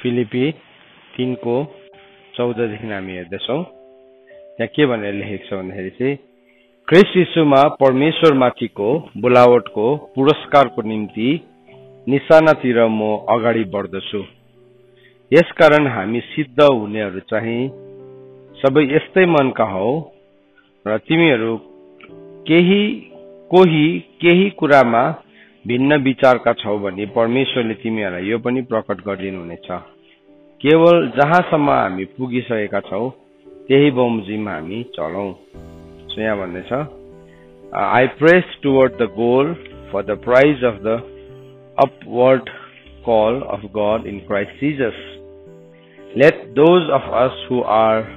फिलिपी 3 को 14 देखि हामी हेर्दैछौँ। त्यहाँ के भनेर लेखेको छ भन्दाखेरि चाहिँ ख्रीष्ट यीशुमा परमेश्वरमाथिको बोलावटको पुरस्कारको निम्ति निशानातिर म अगाडि बढ्दछु। यसकारण हामी सिद्ध हुनेहरू चाहिँ सबै यस्तै मनका हौ र तिमीहरू केही कुरामा भिन्न विचारका छौ भने परमेश्वरले तिमीहरूलाई यो पनि प्रकट गरिदिनुहुनेछ। केवल जहाँसम्म हामी पुगिसकेका छौँ त्यही बमोजिम हामी चलौं। सो यहाँ भन्दैछ I press toward the goal for the prize of the upward call of God in Christ Jesus. Let those of us who are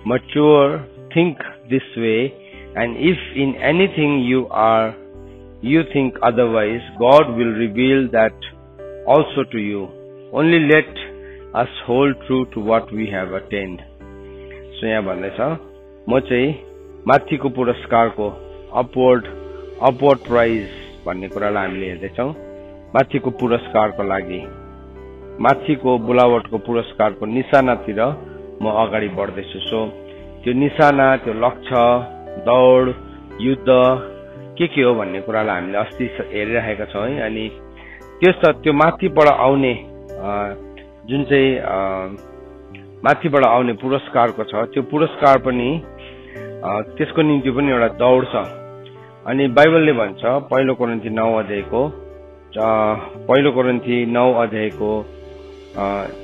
mature think this way, and if in anything you think otherwise, God will reveal that also to you. Only let us hold true to what we have attained. So यहाँ भन्दैछ म चाहिँ माथिको पुरस्कारको upward price भन्ने कुरालाई हामीले हेर्दैछौँ। माथिको पुरस्कारको लागि माथिको बोलावटको पुरस्कारको निशानातिर म अगाडि बढ्दैछु। सो त्यो निशाना, त्यो लक्ष्य, दौड, युद्ध के हो भन्ने कुरालाई हामीले अस्ति हेरिरहेका छौँ है। अनि त्यो माथिबाट आउने जुन चाहिँ माथिबाट आउने पुरस्कारको छ, त्यो पुरस्कार पनि त्यसको निम्ति पनि एउटा दौड छ। अनि बाइबलले भन्छ पहिलो कोरिन्थी 9 अध्यायको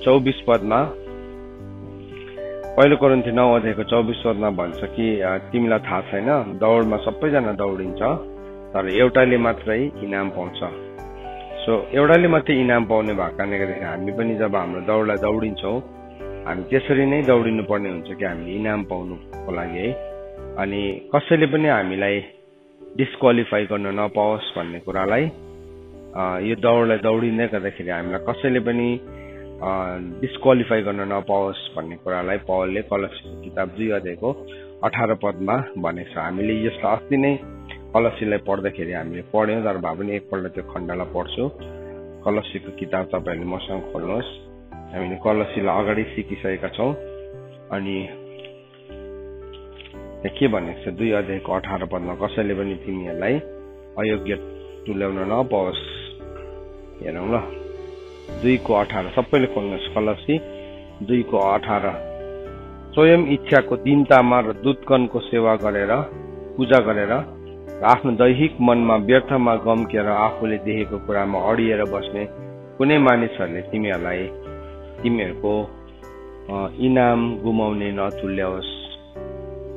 24 पदमा पहिलो कोरिन्थी 9 अध्यायको 24 पदमा भन्छ कि तिमीलाई थाहा छैन, दौडमा सबैजना दौडिन्छ तर एउटाले मात्रै इनाम पाउँछ। सो एउटाले मात्रै इनाम पाउने भएको कारणले गर्दाखेरि हामी पनि जब हाम्रो दौडलाई दौडिन्छौँ हामी त्यसरी नै दौडिनु पर्ने हुन्छ कि हामीले इनाम पाउनुको लागि है। अनि कसैले पनि हामीलाई डिस्क्वालिफाई गर्न नपाओस् भन्ने कुरालाई यो दौडलाई दौडिँदै गर्दाखेरि हामीलाई कसैले पनि डिस्क्वालिफाई गर्न नपाओस् भन्ने कुरालाई पौलले कलसीको किताब 2 अध्यायको 18 पदमा भनेको छ। हामीले यसलाई अस्ति नै कलसीलाई पढ्दाखेरि हामीले पढ्यौँ, तर भए पनि एकपल्ट त्यो खण्डलाई पढ्छु। कलसीको किताब तपाईँहरूले मसँग खोल्नुहोस्। हामीले कलसीलाई अगाडि सिकिसकेका छौँ। अनि के भनेको छ 2 अध्यायको 18 पदमा कसैले पनि तिमीहरूलाई अयोग्य तुल्याउन नपाओस्। हेरौँ ल 2 को 18 सबैले खोल्नुहोस्। कलसी 2 को 18 स्वयं इच्छाको दीनतामा र दूतगणको सेवा गरेर पूजा गरेर र आफ्नो दैहिक मनमा व्यर्थमा गम्केर आफूले देखेको कुरामा अडिएर बस्ने कुनै मानिसहरूले तिमीहरूको इनाम गुमाउने नतुल्याओस्।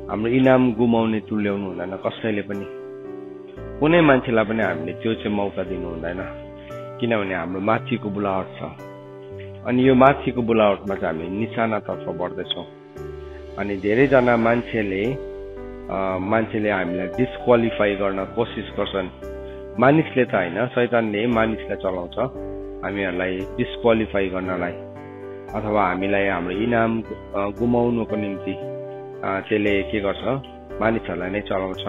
हाम्रो इनाम गुमाउने तुल्याउनु हुँदैन कसैले पनि, कुनै मान्छेलाई पनि हामीले त्यो चाहिँ मौका दिनु हुँदैन, किनभने हाम्रो माथिको बोलावट छ। अनि यो माथिको बोलावटमा चाहिँ हामी निशानातर्फ बढ्दैछौँ। अनि धेरैजना मान्छेले हामीलाई डिस्क्वालिफाई गर्न कोसिस गर्छन्। मानिसले त होइन, शैतानले मानिसलाई चलाउँछ हामीहरूलाई डिस्क्वालिफाई गर्नलाई, अथवा हामीलाई हाम्रो इनाम गुमाउनुको निम्ति त्यसले के गर्छ, मानिसहरूलाई नै चलाउँछ।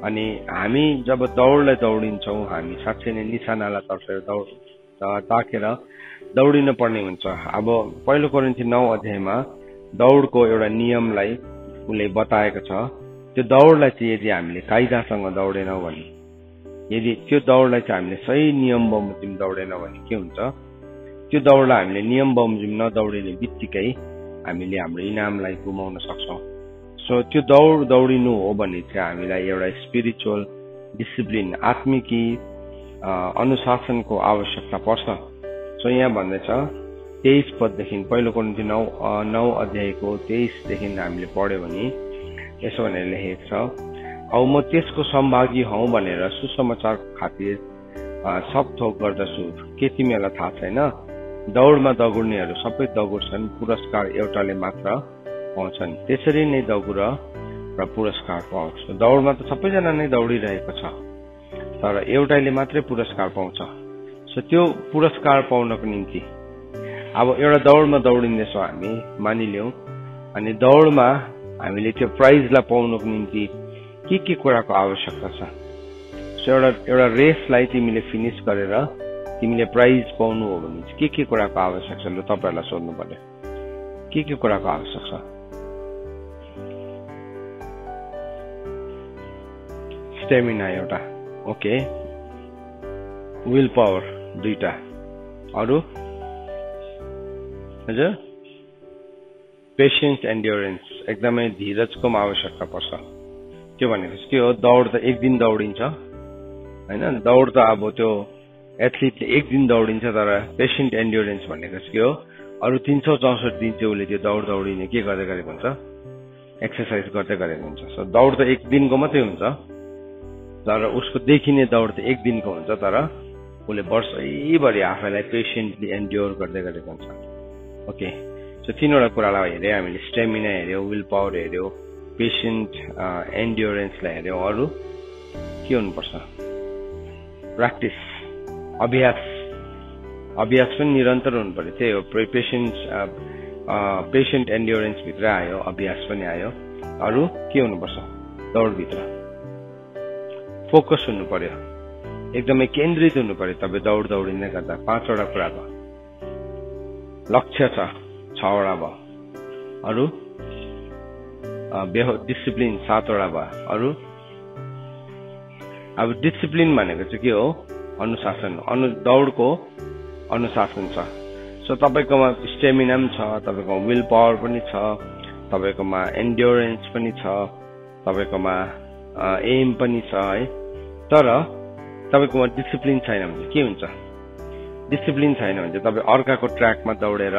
अनि हामी जब दौडलाई दौडिन्छौँ हामी साँच्चै नै निशानालाई तर्फेर ताकेर दौडिनु पर्ने हुन्छ। अब पहिलो कोरिन्थी 9 अध्यायमा दौडको एउटा नियमलाई उसले बताएको छ। त्यो दौडलाई चाहिँ यदि हामीले कायदासँग दौडेनौँ भने, यदि त्यो दौडलाई चाहिँ हामीले सही नियम बमोजिम दौडेनौँ भने के हुन्छ, त्यो दौडलाई हामीले नियम बमोजिम नदौडिने बित्तिकै हामीले हाम्रो इनामलाई गुमाउन सक्छौँ। सो त्यो दौडिनु हो भने चाहिँ हामीलाई एउटा स्पिरिचुअल डिसिप्लिन, आत्मिकी अनुशासनको आवश्यकता पर्छ। सो यहाँ भन्दैछ 23 पददेखि पहिलो कोरिन्थी 9 अध्यायको 23 देखि हामीले पढ्यो भने यसो भनेर लेखेको छ औ म त्यसको सम्भागी हौ भनेर सुसमाचार खातिर सब थोक गर्दछु। के तिमीहरूलाई थाहा छैन, दौडमा दगुर्नेहरू सबै दगुर्छन्, पुरस्कार एउटाले मात्र पाउँछन्। त्यसरी नै दगुर र पुरस्कार पाउँछ। दौडमा त सबैजना नै दौडिरहेको छ तर एउटाले मात्रै पुरस्कार पाउँछ। सो त्यो पुरस्कार पाउनको निम्ति अब एउटा दौडमा दौडिँदैछौँ हामी मानिलियौँ, अनि दौडमा हामीले त्यो प्राइजलाई पाउनको निम्ति के कुराको आवश्यकता छ। सो एउटा रेसलाई तिमीले फिनिश गरेर तिमीले प्राइज पाउनु हो भने चाहिँ के कुराको आवश्यक छ ल तपाईहरुलाई सोध्नु पर्यो के कुराको आवश्यक छ स्टेमिना एउटा ओके विल पावर दुईटा अरु हजुर पेशेन्स एन्ड्योरेन्स एकदमै धीरजको आवश्यकता पर्छ त्यो भनेको के हो दौड त एक दिन दौडिन्छ हैन दौड त अब त्यो एथलीटले एक दिन दौडिन्छ तर पेशेन्ट एन्ड्योरेन्स भनेको के हो अरु 364 दिन चाहिँ उले त्यो दौडिने के गर्दै गरेको हुन्छ एक्सरसाइज गर्दै गरेको हुन्छ सो दौड त एक दिनको मात्रै हुन्छ तर उसको देखिने दौड त एक दिनको हुन्छ तर उले वर्षैभरि आफैलाई पेशेन्टली एन्ड्योर गर्दै गरेको हुन्छ ओके सो तीनवटा कुरालाई हेर्यो हामीले स्टेमिना हेर्यो विल पावर हेर्यो पेशेन्ट एन्ड्योरेन्सलाई हेर्यो अरु के हुनुपर्छ प्र्याक्टिस अभ्यास पनि निरन्तर हुनु पर्यो त्यही हो पेशेन्ट एन्ड्योरेन्स भित्र आयो अभ्यास पनि आयो अरु के हुनुपर्छ दौड भित्र फोकस हुनु पर्यो एकदमै केन्द्रित हुनु पर्यो तपाईं दौडिँदै गर्दा 5 वटा कुरा भयो लक्ष्य छ 6 वटा भयो अरु डिसिप्लिन 7 वटा भयो अरु अब डिसिप्लिन भनेको चाहिँ के हो अनुशासन दौडको अनुशासन छ सो तपाईकोमा स्टेमिना पनि छ तपाईकोमा विल पावर पनि छ तपाईकोमा एन्ड्योरेन्स पनि छ तपाईकोमा एम पनि छ है तर तपाईकोमा डिसिप्लिन छैन भने के हुन्छ डिसिप्लिन छैन भने तपाई अर्काको ट्र्याकमा दौडेर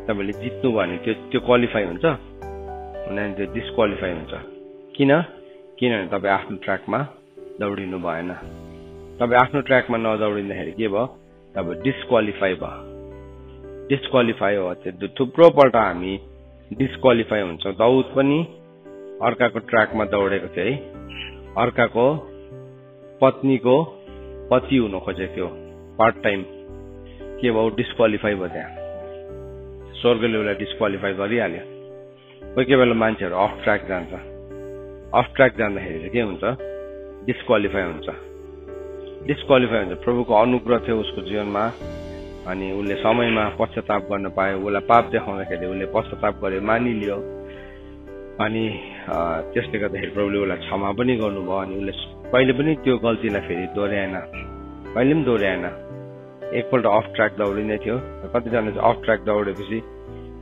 तपाईले जित्नु भने त्यो क्वालिफाई हुन्छ हुँदैन त्यो डिस्क्वालिफाई हुन्छ किनभने तपाई आफ्नो ट्र्याकमा दौडिनु भएन तपाई आफ्नो ट्र्याकमा नदौडिँदाखेरि के भयो तपाईँ डिस्क्वालिफाई हो त्यो थुप्रो पल्ट हामी डिस्क्वालिफाई हुन्छौं दाउद पनि अर्काको ट्र्याकमा दौडेको थियो है अर्काको पत्नीको पति हुन खोजेको थियो पार्ट टाइम के भयो डिस्क्वालिफाई भयो त्यहाँ स्वर्गले उसलाई डिस्क्वालिफाई गरिहाल्यो कोही बेला मान्छेहरु अफ ट्र्याक जाँदाखेरि चाहिँ के हुन्छ डिस्क्वालिफाई हुन्छ प्रभुको अनुग्रह थियो उसको जीवनमा अनि उसले समयमा पश्चाताप गर्न पायो उसलाई पाप देखाउँदाखेरि उसले पश्चाताप गर्यो मानिलियो अनि त्यसले गर्दाखेरि प्रभुले उसलाई क्षमा पनि गर्नुभयो अनि उसले कहिले पनि त्यो गल्तीलाई फेरि दोहोर्याएन एकपल्ट अफ ट्र्याक दौडिँदै थियो कतिजना चाहिँ अफ ट्र्याक दौडेपछि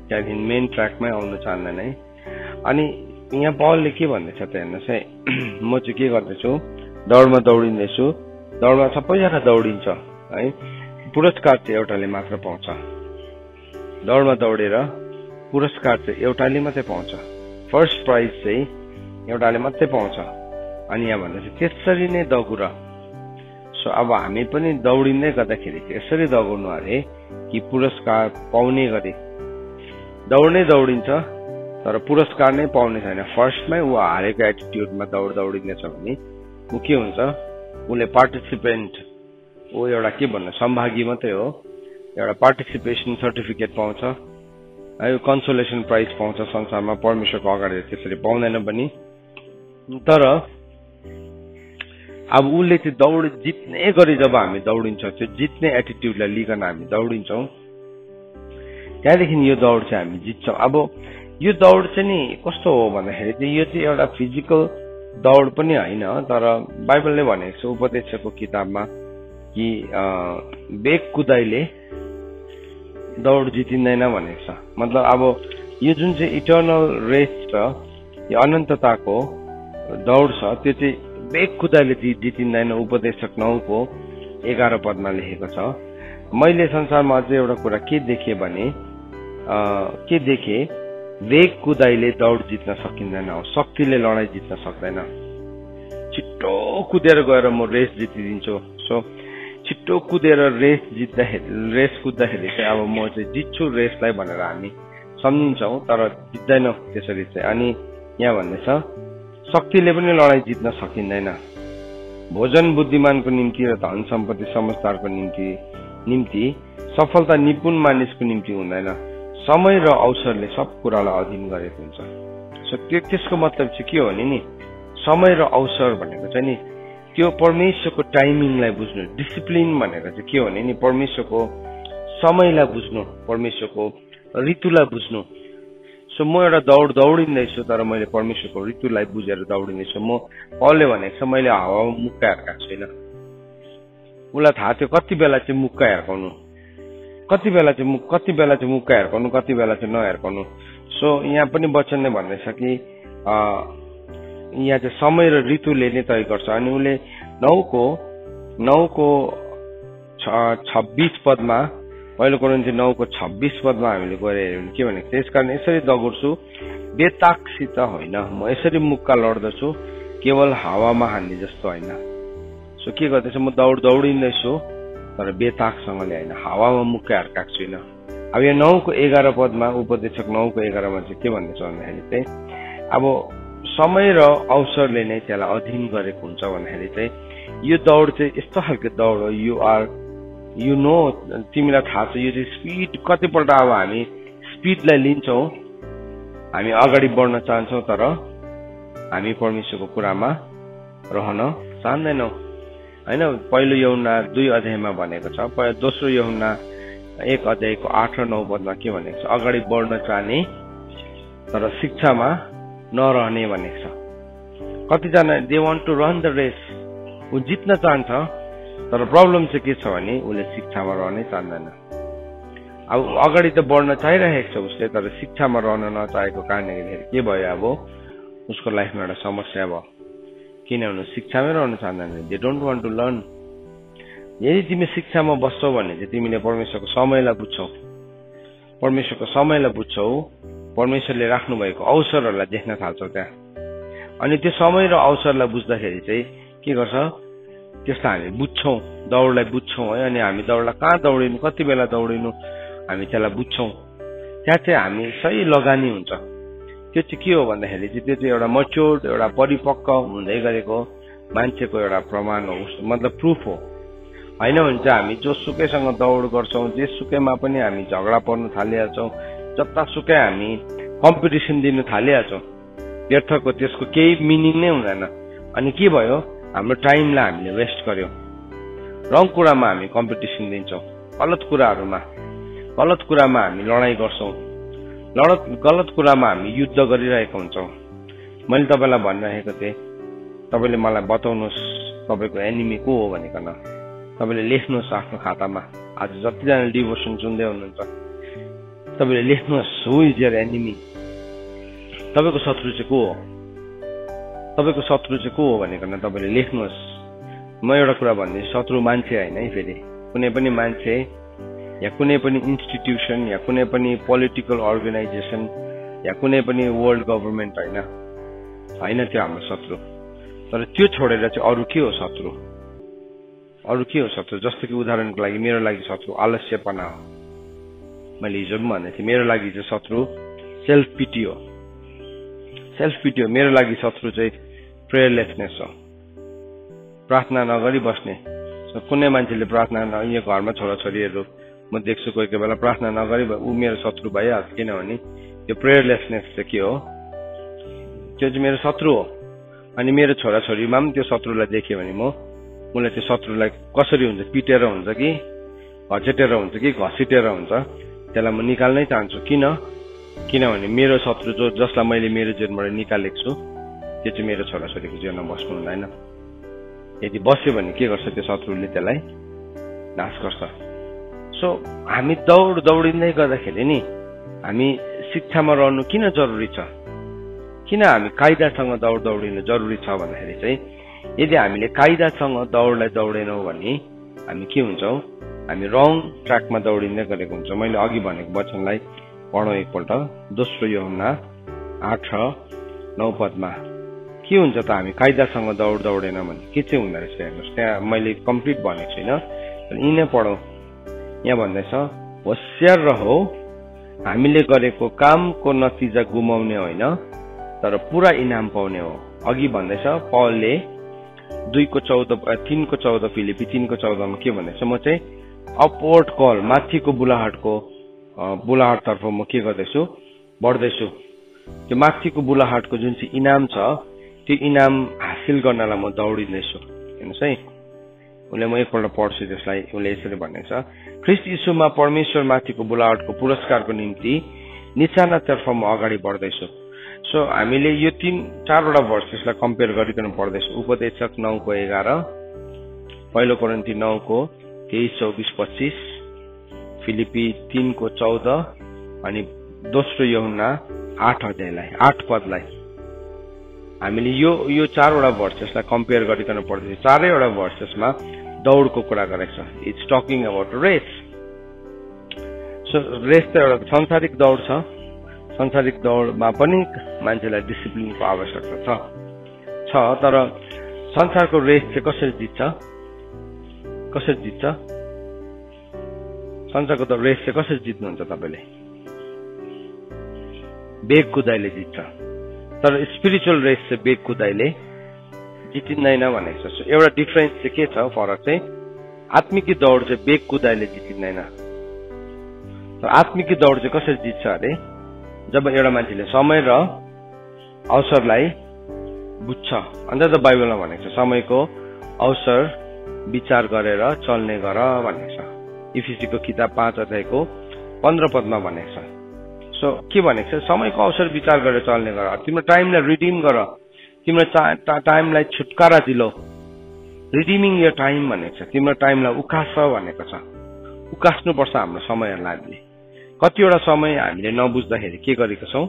त्यहाँदेखि मेन ट्र्याकमै आउनु चाहँदैन है अनि यहाँ पौलले के भन्दैछ त हेर्नुहोस् है म चाहिँ के गर्दैछु दौडमा दौडिँदैछु दौडमा सबैजना दौडिन्छ है पुरस्कार चाहिँ एउटाले मात्र पाउँछ दौडमा दौडेर पुरस्कार चाहिँ एउटाले मात्रै पाउँछ फर्स्ट प्राइज चाहिँ एउटाले मात्रै पाउँछ अनि यहाँ भन्दैछ त्यसरी नै दगुर सो अब हामी पनि दौडिँदै गर्दाखेरि यसरी दगुर्नु अरे कि पुरस्कार पाउने गरे दौडिन्छ तर पुरस्कार नै पाउने छैन फर्स्टमै ऊ हारेको एटिट्युडमा दौडिँदैछ भने ऊ के हुन्छ उले पार्टिसिपेन्ट ऊ एउटा के भन्नु सम्भागी मात्रै हो एउटा पार्टिसिपेसन सर्टिफिकेट पाउँछ है कन्सोलेसन प्राइज पाउँछ संसारमा परमेश्वरको अगाडि त्यसरी पाउँदैन पनि तर अब उले चाहिँ दौड जित्ने गरी जब हामी दौडिन्छौं त्यो जित्ने एटिट्युडलाई लिकन हामी दौडिन्छौं त्यहाँदेखि यो दौड चाहिँ हामी जित्छौं अब यो दौड चाहिँ नि कस्तो हो भन्दाखेरि चाहिँ यो चाहिँ एउटा फिजिकल दौड पनि हैन तर बाइबलले भनेको छ उपदेशको किताबमा कि बेग कुदाइले दौड जितिँदैन भनेको छ मतलब अब यो जुन चाहिँ इटर्नल रेस छ यो अनन्तताको दौड छ त्यो चाहिँ बेग कुदाइले जितिँदैन उपदेशक 9 को 11 पदमा लेखेको छ मैले संसारमा अझै एउटा कुरा के देखे भने वेग कुदाइले दौड जित्न सकिँदैन शक्तिले लडाई जित्न सक्दैन छिट्टो कुदेर गएर म रेस जितिदिन्छु सो छिट्टो कुदेर रेस कुद्दाखेरि चाहिँ अब म चाहिँ जित्छु रेसलाई भनेर हामी सम्झिन्छौं तर जित्दैनौं त्यसरी चाहिँ अनि यहाँ भन्दैछ शक्तिले पनि लडाई जित्न सकिँदैन भोजन बुद्धिमानको निम्ति र धन सम्पत्ति समझदारको निम्ति सफलता निपुण मानिसको निम्ति हुँदैन समय र अवसरले सब कुरालाई अधीन गरेको हुन्छ सो त्यसको मतलब चाहिँ के हो नि समय र अवसर भनेको चाहिँ नि त्यो परमेश्वरको टाइमिङलाई बुझ्नु। डिसिप्लिन भनेर चाहिँ के हो भने नि परमेश्वरको समयलाई बुझ्नु, परमेश्वरको ऋतुलाई बुझ्नु। सो म एउटा दौडिँदैछु तर मैले परमेश्वरको ऋतुलाई बुझेर दौडिँदैछु। पौलले भनेको छ मैले हावामा मुक्का हिर्काएको छैन। उसलाई थाहा थियो कति बेला चाहिँ मुक्का हिर्काउनु, कति बेला चाहिँ मुक्का हिर्काउनु, कति बेला चाहिँ नहिर्काउनु। सो यहाँ पनि वचनले भन्दैछ कि यहाँ चाहिँ समय र ऋतुले नै तय गर्छ। अनि उसले 9:26 पदमा, पहिलो कोरिन्थी 9:26 पदमा हामीले गएर हेर्यौँ भने के भनेको छ, यसकारण यसरी दगुर्छु बेताकसित होइन, म यसरी मुक्का लड्दछु केवल हावामा हान्ने जस्तो होइन। सो के गर्दैछ, म दौडिँदैछु तर बेताकसँगले होइन, हावामा मुक्का हिर्काएको छुइनँ। अब यहाँ 9:11 पदमा उपदेशक 9:11 मा चाहिँ के भन्दैछ भन्दाखेरि चाहिँ अब समय र अवसरले नै त्यसलाई अधीन गरेको हुन्छ भन्दाखेरि चाहिँ यो दौड चाहिँ यस्तो खालको दौड हो। तिमीलाई थाहा छ यो चाहिँ स्पिड, कतिपल्ट अब हामी स्पिडलाई लिन्छौँ, हामी अगाडि बढ्न चाहन्छौँ तर हामी परमेश्वरको कुरामा रहन चाहँदैनौँ होइन। पहिलो यूहन्ना 2 अध्यायमा भनेको छ, दोस्रो यूहन्ना 1 अध्यायको 8 र 9 पदमा के भनेको छ, अगाडि बढ्न चाहने तर शिक्षामा नरहने भनेको छ। कतिजना they want to run the race, ऊ जित्न चाहन्छ तर प्रब्लम चाहिँ के छ भने उसले शिक्षामा रहनै चाहँदैन। अब अगाडि त बढ्न चाहिरहेको छ उसले तर शिक्षामा रहन नचाहेको कारणले के भयो, अब उसको लाइफमा एउटा समस्या भयो। किनभने शिक्षामै रहन चाहँदैन, they don't want to learn. यदि तिमी शिक्षामा बस्छौ भने चाहिँ तिमीले परमेश्वरको समयलाई बुझ्छौ, परमेश्वरले राख्नु भएको अवसरहरूलाई देख्न थाल्छौ त्यहाँ। अनि त्यो समय र अवसरलाई बुझ्दाखेरि चाहिँ के गर्छ, त्यसलाई हामी बुझ्छौँ, दौडलाई बुझ्छौँ है। अनि हामी दौडलाई कहाँ दौडिनु, कति बेला दौडिनु, हामी त्यसलाई बुझ्छौँ। त्यहाँ चाहिँ हामी सही लगानी हुन्छ। त्यो चाहिँ के हो भन्दाखेरि चाहिँ त्यो चाहिँ एउटा मच्योर्ड, एउटा परिपक्व हुँदै गरेको मान्छेको एउटा प्रमाण हो, मतलब प्रुफ हो होइन भने चाहिँ हामी जोसुकैसँग दौड गर्छौँ, जेसुकैमा पनि हामी झगडा पर्नु थालिहाल्छौँ, जतासुकै हामी कम्पिटिसन दिनु थालिहाल्छौँ, व्यर्थको त्यसको केही मिनिङ नै हुँदैन। अनि के भयो, हाम्रो टाइमलाई हामीले वेस्ट गर्यौँ, रङ कुरामा हामी कम्पिटिसन दिन्छौँ, गलत कुरामा हामी लडाइँ गर्छौँ, गलत कुरामा हामी युद्ध गरिरहेका हुन्छौँ। मैले तपाईँलाई भनिरहेको थिएँ, तपाईँले मलाई बताउनुहोस् तपाईँको एनिमी को हो भनिकन, तपाईँले लेख्नुहोस् आफ्नो खातामा। आज जतिजना डिभोसन सुन्दै हुनुहुन्छ तपाईँले लेख्नुहोस्, हु इज योर एनिमी, तपाईँको शत्रु चाहिँ को हो भनिकन तपाईँले लेख्नुहोस्। म एउटा कुरा भन्दैछु, शत्रु मान्छे होइन है, फेरि कुनै पनि मान्छे या कुनै पनि इन्स्टिट्युसन या कुनै पनि पोलिटिकल अर्गनाइजेसन या कुनै पनि वर्ल्ड गभर्मेन्ट होइन त्यो हाम्रो शत्रु। तर त्यो छोडेर चाहिँ अरू के हो शत्रु, जस्तो कि उदाहरणको लागि मेरो लागि शत्रु आलस्यपना हो। मैले हिजो पनि भन्दै थिएँ, मेरो लागि चाहिँ शत्रु सेल्फ पिटी हो। मेरो लागि शत्रु चाहिँ प्रेयरलेसनेस हो, प्रार्थना नगरी बस्ने। कुनै मान्छेले प्रार्थना यहाँ घरमा छोराछोरीहरू म देख्छु कोही कोही बेला प्रार्थना नगरी ऊ मेरो शत्रु भइहाल्छ। किनभने त्यो प्रेयरलेसनेस चाहिँ के हो, त्यो चाहिँ मेरो शत्रु हो। अनि मेरो छोराछोरीमा पनि त्यो शत्रुलाई देखेँ भने मलाई त्यो शत्रुलाई कसरी हुन्छ, पिटेर हुन्छ कि घचेटेर हुन्छ कि घसिटेर हुन्छ, त्यसलाई म निकाल्नै चाहन्छु। किनभने मेरो शत्रु जसलाई मैले मेरो जीवनबाट निकालेको छु त्यो चाहिँ मेरो छोराछोरीको जीवनमा बस्नु हुँदैन। यदि बस्यो भने के गर्छ, त्यो शत्रुले त्यसलाई नाश गर्छ। सो हामी दौडिँदै गर्दाखेरि नि हामी शिक्षामा रहनु किन जरुरी छ, किन हामी कायदासँग दौडिनु जरुरी छ भन्दाखेरि चाहिँ यदि हामीले कायदासँग दौडलाई दौडेनौँ भने हामी के हुन्छौँ, हामी रङ ट्र्याकमा दौडिँदै गरेको हुन्छौँ। मैले अघि भनेको वचनलाई पढौँ एकपल्ट, दोस्रो यूहन्ना 8:9 पदमा के हुन्छ त, हामी कायदासँग दौडेन भने के चाहिँ हुँदो रहेछ हेर्नुहोस्। त्यहाँ मैले कम्प्लिट भनेको छुइनँ, यिनै पढौँ। यहाँ भन्दैछ, होसियार रहो, हामीले गरेको कामको नतिजा गुमाउने होइन तर पुरा इनाम पाउने हो। अघि भन्दैछ पौलले 3:14 फिलिपी 3:14 के भन्दैछ, म चाहिँ अपवर्ड कल, माथिको बुलाहाटतर्फ म के गर्दैछु, बढ्दैछु। त्यो माथिको बुलाहाटको जुन चाहिँ इनाम छ त्यो इनाम हासिल गर्नलाई म दौडिँदैछु। हेर्नुहोस् है, उसले म एकपल्ट पढ्छु त्यसलाई। उसले यसरी भनेको छ, ख्रिस्ट यीशुमा परमेश्वरमाथिको बोलावटको पुरस्कारको निम्ति निचानातर्फ म अगाडि बढ्दैछु। सो हामीले यो 3-4वटा भर्सेसलाई कम्पेयर गरिकन पढ्दैछौँ। उपदेशक 9:11, पहिलो कोरिन्थी 9:23-24-25, फिलिपी 3:14 अनि दोस्रो यूहन्ना 8 पदलाई हामीले यो 4वटा भर्सेसलाई कम्पेयर गरिकन पढ्दैछौँ। 4वटा भर्सेसमा दौडको कुरा गरेको छ। It's talking about race. So race त एउटा सांसारिक दौड छ। सांसारिक दौडमा पनि मान्छेलाई डिसिप्लिनको आवश्यकता छ, तर संसारको रेस चाहिँ कसरी जित्छ? संसारको त रेस चाहिँ कसरी जित्नुहुन्छ तपाईँले? बेग कुदाइले जित्छ। तर स्पिरिचुअल रेस चाहिँ बेग कुदाइले जितिँदैन भनेको छ। एउटा डिफरेन्स चाहिँ के छ? फरक चाहिँ आत्मिकी दौड चाहिँ बेग कुदाइले जितिँदैन। तर आत्मिकी दौड चाहिँ कसरी जित्छ अरे? जब एउटा मान्छेले समय र अवसरलाई बुझ्छ। अन्त त बाइबलमा भनेको छ समयको अवसर विचार गरेर चल्ने गर भनेको छ। इफिसीको किताब 5:15 पदमा भनेको छ। सो के भनेको छ? समयको अवसर विचार गरेर चल्ने गर। तिम्रो टाइमलाई रिडिम गर, तिम्रो टाइमलाई छुटकारा दिलो। रिडिमिङ यो टाइम भनेको छ। तिम्रो टाइमलाई उकास भनेको छ। उकास्नुपर्छ हाम्रो समयहरूलाई। हामीले कतिवटा समय हामीले नबुझ्दाखेरि के गरेको छौँ?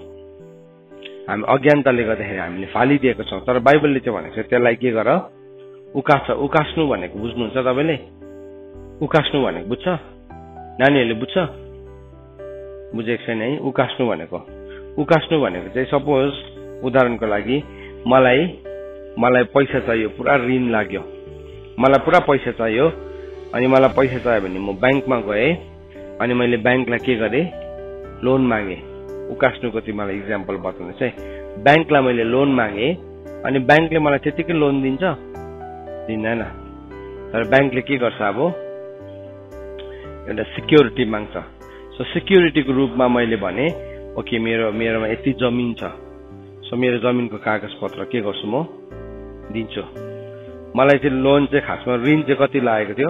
हामी अज्ञानताले गर्दाखेरि हामीले फालिदिएको छौँ। तर बाइबलले चाहिँ भनेको छ त्यसलाई के गर? उकास। उकास्नु भनेको बुझ्नुहुन्छ तपाईँले? उकास्नु भनेको बुझ्छ? नानीहरूले बुझ्छ? बुझेको छैन है? उकास्नु भनेको चाहिँ सपोज उदाहरणको लागि मलाई पैसा चाहियो, पुरा ऋण लाग्यो, मलाई पुरा पैसा चाहियो। अनि मलाई पैसा चाहियो भने म ब्याङ्कमा गएँ अनि मैले ब्याङ्कलाई के गरेँ? लोन मागेँ। उकास्नुको चाहिँ मलाई इक्जाम्पल बताउनुहोस् है। ब्याङ्कलाई मैले लोन मागेँ अनि ब्याङ्कले मलाई त्यतिकै लोन दिँदैन। तर ब्याङ्कले के गर्छ? अब एउटा सिक्योरिटी माग्छ। सो सिक्योरिटीको रूपमा मैले भने ओके मेरोमा यति जमिन छ, सो मेरो जमिनको कागज पत्र के गर्छु? म दिन्छु। मलाई चाहिँ लोन चाहिँ खासमा ऋण चाहिँ कति लागेको थियो?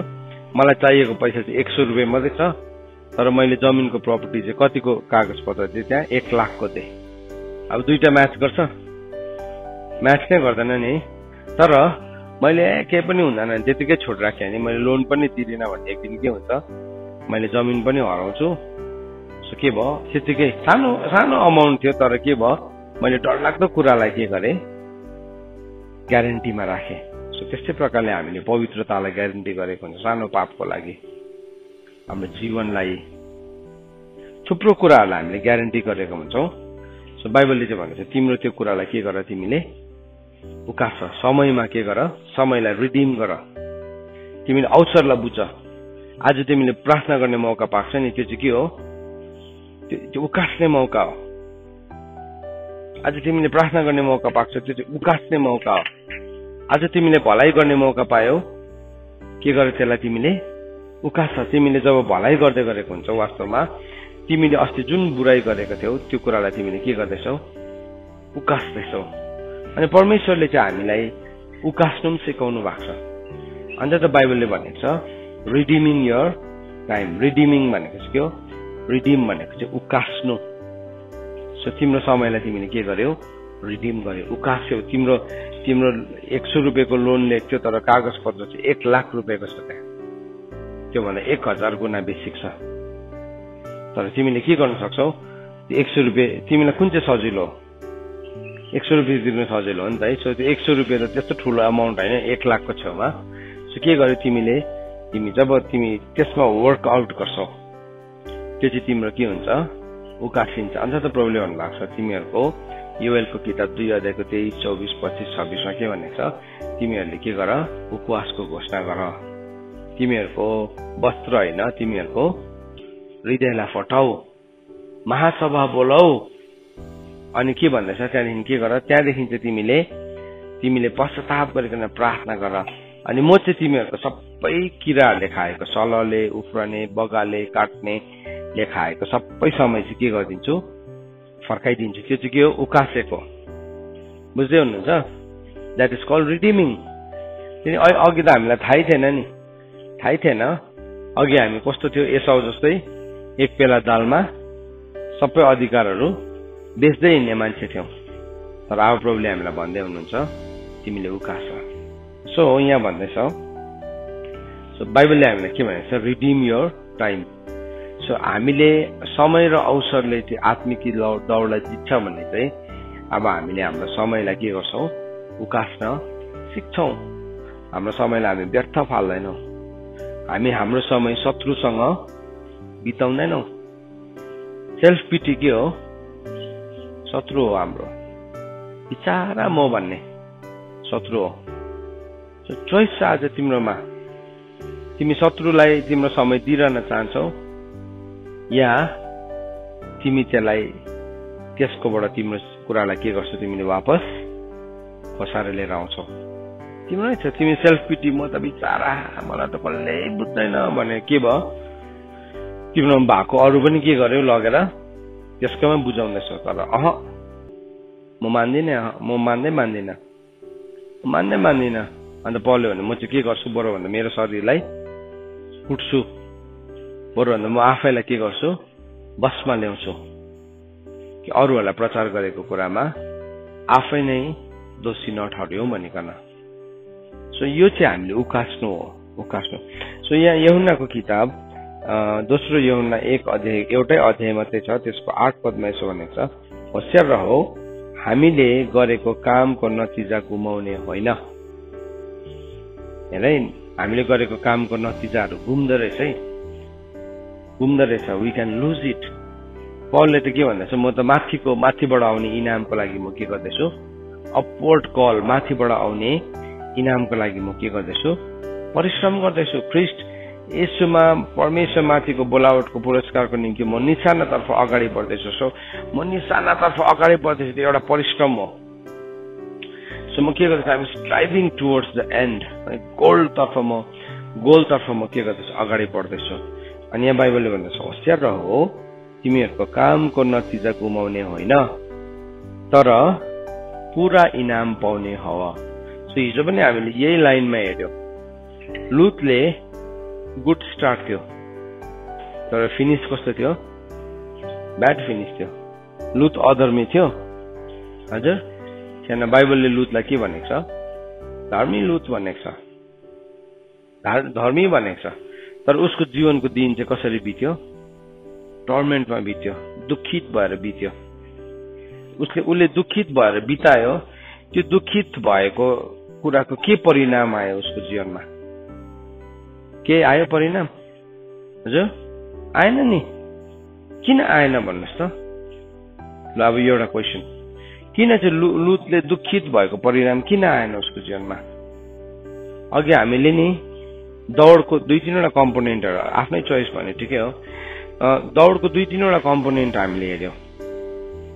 मलाई चाहिएको पैसा चाहिँ 100 रुपियाँ मात्रै छ। तर मैले जमिनको प्रपर्टी चाहिँ कतिको कागज पत्र चाहिँ त्यहाँ 1 लाखको थिएँ। अब दुईटा म्याच गर्छ? म्याच नै गर्दैन नि। तर मैले केही पनि हुँदैन त्यतिकै छोड राखेँ भने मैले लोन पनि तिरिनँ भने एक दिन के हुन्छ? मैले जमिन पनि हराउँछु। सो के भयो? त्यतिकै सानो अमाउन्ट थियो, तर के भयो? मैले डरलाग्दो कुरालाई के गरेँ? ग्यारेन्टीमा राखेँ। सो त्यस्तै प्रकारले हामीले पवित्रतालाई ग्यारेन्टी गरेको हुन्छ। सानो पापको लागि हाम्रो जीवनलाई थुप्रो कुराहरूलाई हामीले ग्यारेन्टी गरेको हुन्छौँ। सो बाइबलले चाहिँ भनेको छ तिम्रो त्यो कुरालाई के गर? तिमीले उकास। समयमा के गर? समयलाई रिडिम गर। तिमीले अवसरलाई बुझ। आज तिमीले प्रार्थना गर्ने मौका पाएको छ नि, त्यो चाहिँ के हो? त्यो उकास्ने मौका हो। आज तिमीले प्रार्थना गर्ने मौका पाएको छ, त्यो चाहिँ उकास्ने मौका हो। आज तिमीले भलाइ गर्ने मौका पायौ, के गर? त्यसलाई तिमीले उकास। तिमीले जब भलाइ गर्दै गरेको हुन्छौ, वास्तवमा तिमीले अस्ति जुन बुराई गरेको थियौ त्यो कुरालाई तिमीले के गर्दैछौ? उकास्दैछौ। अनि परमेश्वरले चाहिँ हामीलाई उकास्नु पनि सिकाउनु भएको छ। अन्त त बाइबलले भनेको छ रिडिमिङ योर टाइम। रिडिमिङ भनेको चाहिँ के हो? रिडिम भनेको चाहिँ उकास्नु। सो तिम्रो समयलाई तिमीले के गर्यौ? रिडिम गर्यो, उकास्यौ। तिम्रो 100 रुपियाँको लोन लिएको थियो, तर कागज पत्र चाहिँ 1 लाख रुपियाँको छ त्यहाँ। त्यो भन्दा 1000 गुणा बेसी छ। तर तिमीले के गर्न सक्छौ? 100 रुपियाँ तिमीलाई कुन चाहिँ सजिलो हो? 100 रुपियाँ तिर्नु सजिलो हो नि त है। सो त्यो 100 रुपियाँ त त्यस्तो ठुलो अमाउन्ट होइन 1 लाखको छेउमा। सो के गर्यो? तिमी जब तिमी त्यसमा वर्कआउट गर्छौ, त्यो चाहिँ तिम्रो के हुन्छ? उकासिन्छ। अन्त त प्रभुले भन्नुभएको छ तिमीहरूको योएलको किताब 2:23, 24, 25, 26मा के भनेको छ? तिमीहरूले के गर? उपवासको घोषणा गर। तिमीहरूको वस्त्र होइन, तिमीहरूको हृदयलाई फटाऊ, महासभा बोलाऊ। अनि के भन्दैछ? त्यहाँदेखि के गर? त्यहाँदेखि चाहिँ तिमीले पश्चाताप गरिकन प्रार्थना गर। अनि म चाहिँ तिमीहरूको सबै किराहरूले खाएको, सलले, उफ्रने, बगाले, काट्नेले खाएको सबै समय चाहिँ के गरिदिन्छु? फर्काइदिन्छु। त्यो चाहिँ के हो? उकासेको। बुझ्दै हुनुहुन्छ? That is called redeeming. किन अघि त हामीलाई थाहै थिएन नि, थाहै थिएन। अघि हामी कस्तो थियो, एसाउ जस्तै एक पेला दालमा सबै अधिकारहरू बेच्दै हिँड्ने मान्छे थियौँ। तर अब प्रभुले हामीलाई भन्दै हुनुहुन्छ तिमीले उकास। सो यहाँ भन्दैछ, सो बाइबलले हामीलाई के भनेको छ, रिडिम योर टाइम। सो हामीले समय र अवसरले त्यो आत्मिक दौडलाई जित्छ भन्ने चाहिँ अब हामीले हाम्रो समयलाई के गर्छौँ, उकास्न सिक्छौँ। हाम्रो समयलाई हामी व्यर्थ फाल्दैनौँ। हामी हाम्रो समय शत्रुसँग बिताउँदैनौँ। सेल्फ पिटी के हो, शत्रु हो हाम्रो। बिचारा म भन्ने शत्रु हो। चोइस छ आज तिम्रोमा, तिमी शत्रुलाई तिम्रो समय दिइरहन चाहन्छौ या तिमी त्यसलाई त्यसकोबाट तिम्रो कुरालाई के गर्छौ, तिमीले वापस खसाएर लिएर आउँछौ। तिम्रो छ। तिमी सेल्फ पिटी, म त बिचारा, मलाई त कसले बुझ्दैन भने के भयो, तिम्रो भएको अरू पनि के गर्यो लगेर त्यसकोमा बुझाउँदैछ। तर म मान्दिनँ। अन्त पल्यो भने म चाहिँ के गर्छु, बरु भन्दा मेरो शरीरलाई कुट्छु, बरु भन्दा म आफैलाई के गर्छु, बसमा ल्याउँछु कि अरूहरूलाई प्रचार गरेको कुरामा आफै नै दोषी नठहर्यौँ भनिकन। सो यो चाहिँ हामीले उकास्नु हो, उकास्नु। सो यहाँ यूहन्नाको किताब दोस्रो यूहन्ना 1 अध्याय, एउटै अध्याय मात्रै छ, त्यसको 8 पदमा यसो भनेको छ, होशियार रहो, हामीले गरेको कामको नतिजा गुमाउने होइन। हेर, हामीले गरेको कामको नतिजाहरू गुम्दो रहेछ है, गुम्दो रहेछ। We can lose it. पलले त के भन्दैछ, म त माथिबाट आउने इनामको लागि म के गर्दैछु, अपवर्ड कल, माथिबाट आउने इनामको लागि म के गर्दैछु, परिश्रम गर्दैछु। ख्रिस्ट यसुमा परमेश्वर माथिको बोलावटको पुरस्कारको निम्ति म निशानातर्फ अगाडि बढ्दैछु। सो म निशानातर्फ अगाडि बढ्दैछु, त्यो एउटा परिश्रम हो। सो म के गर्दैछु, I am striving towards the end, गोलतर्फ म के गर्दैछु, अगाडि बढ्दैछु। अनि यहाँ बाइबलले भन्दैछ, होशियार रहो, तिमीहरूको कामको नतिजा गुमाउने होइन, तर पूरा इनाम पाउने हव। सो हिजो पनि हामीले यही लाइनमा हेर्यौं। लुतले गुड स्टार्ट थियो, तर फिनिस कस्तो थियो, ब्याड फिनिस थियो। लुत अधर्मी थियो, हजुर छैन। बाइबलले लुतलाई के भनेको छ, धर्मी लुत भनेको छ, धर्मी भनेको छ। तर उसको जीवनको दिन चाहिँ कसरी बित्यो, टर्मेन्टमा बित्यो, दुखित भएर बित्यो। उसले दुखित भएर बितायो। त्यो दुखित भएको कुराको के परिणाम आयो उसको जीवनमा, के आयो परिणाम, हजुर आएन नि। किन आएन भन्नुहोस् त। ल अब एउटा क्वेसन, किन चाहिँ लुतले दुखित भएको परिणाम किन आएन उसको जीवनमा? अघि हामीले नि दौडको 2-3वटा कम्पोनेन्टहरू, आफ्नै चोइस भने ठिकै हो, दौडको 2-3वटा कम्पोनेन्ट हामीले हेर्यौं।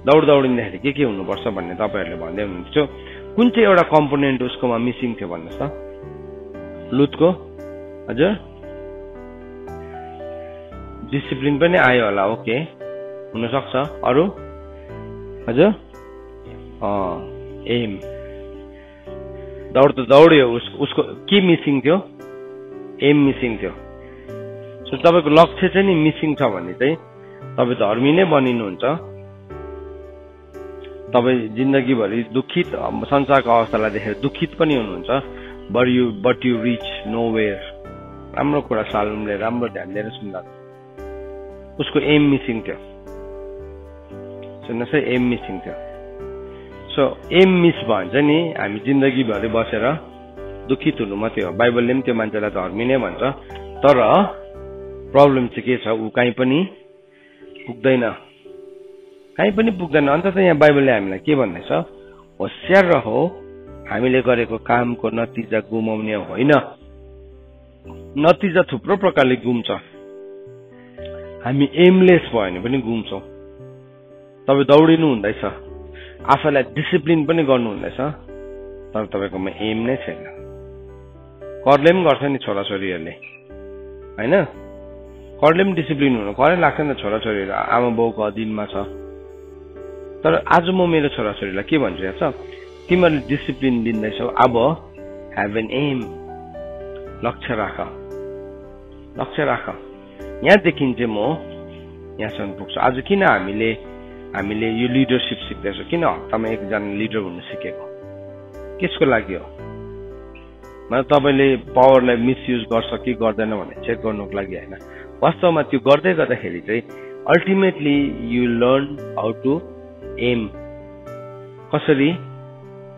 दौडिँदाखेरि के हुनुपर्छ भन्ने तपाईँहरूले भन्दै हुनुहुन्थ्यो। कुन चाहिँ एउटा कम्पोनेन्ट उसकोमा मिसिङ थियो भन्नुहोस् त, लुतको? हजुर डिसिप्लिन पनि आयो होला, ओके हुनसक्छ। अरू? हजुर एम, दौड त दौड्यो, उसको के मिसिङ थियो, एम मिसिङ थियो। सो तपाईँको लक्ष्य चाहिँ नि मिसिङ छ भने चाहिँ तपाईँ धर्मी नै बनिनुहुन्छ। तपाईँ जिन्दगीभरि दुखित संसारको अवस्थालाई देखेर दुखित पनि हुनुहुन्छ, but you reach nowhere. राम्रो कुरा सालुमले राम्रो ध्यान दिएर सुन्दा, उसको एम मिसिङ थियो। सुन्नुहोस् है, एम मिसिङ थियो। सो एम मिस भन्छ नि हामी जिन्दगीभरि बसेर दुखित हुनु मात्रै हो। बाइबलले पनि त्यो मान्छेलाई धर्मी नै भन्छ, तर प्रब्लम चाहिँ के छ, ऊ कहीँ पनि पुग्दैन, अन्त त यहाँ बाइबलले हामीलाई के भन्दैछ, होशियार रहो, हामीले गरेको कामको नतिजा गुमाउने होइन। नतिजा थुप्रो प्रकारले गुम्छ। हामी एमलेस भयो भने पनि गुम्छौँ। तपाईँ दौडिनु हुँदैछ, आफैलाई डिसिप्लिन पनि गर्नु हुँदैछ, तर तपाईँकोमा एम नै छैन। करले पनि गर्छ नि छोराछोरीहरूले, होइन? करले पनि डिसिप्लिन हुनु करै लाग्छ नि त छोराछोरीहरू, आमा बाउको अधीनमा छ। तर आज म मेरो छोराछोरीलाई के भन्छु, हेर्छ, तिमीहरूले डिसिप्लिन लिँदैछौ, अब ह्याभ एन एम, लक्ष्य राख। यहाँदेखि चाहिँ म यहाँसम्म पुग्छु। आज किन हामीले यो लिडरसिप सिक्दैछौँ? किन हप्तामा एकजना लिडर हुन सिकेको? कसको लागि हो? मतलब तपाईँले पावरलाई मिसयुज गर्छ कि गर्दैन भने चेक गर्नुको लागि होइन। वास्तवमा त्यो गर्दै गर्दाखेरि चाहिँ ultimately you learn how to aim, कसरी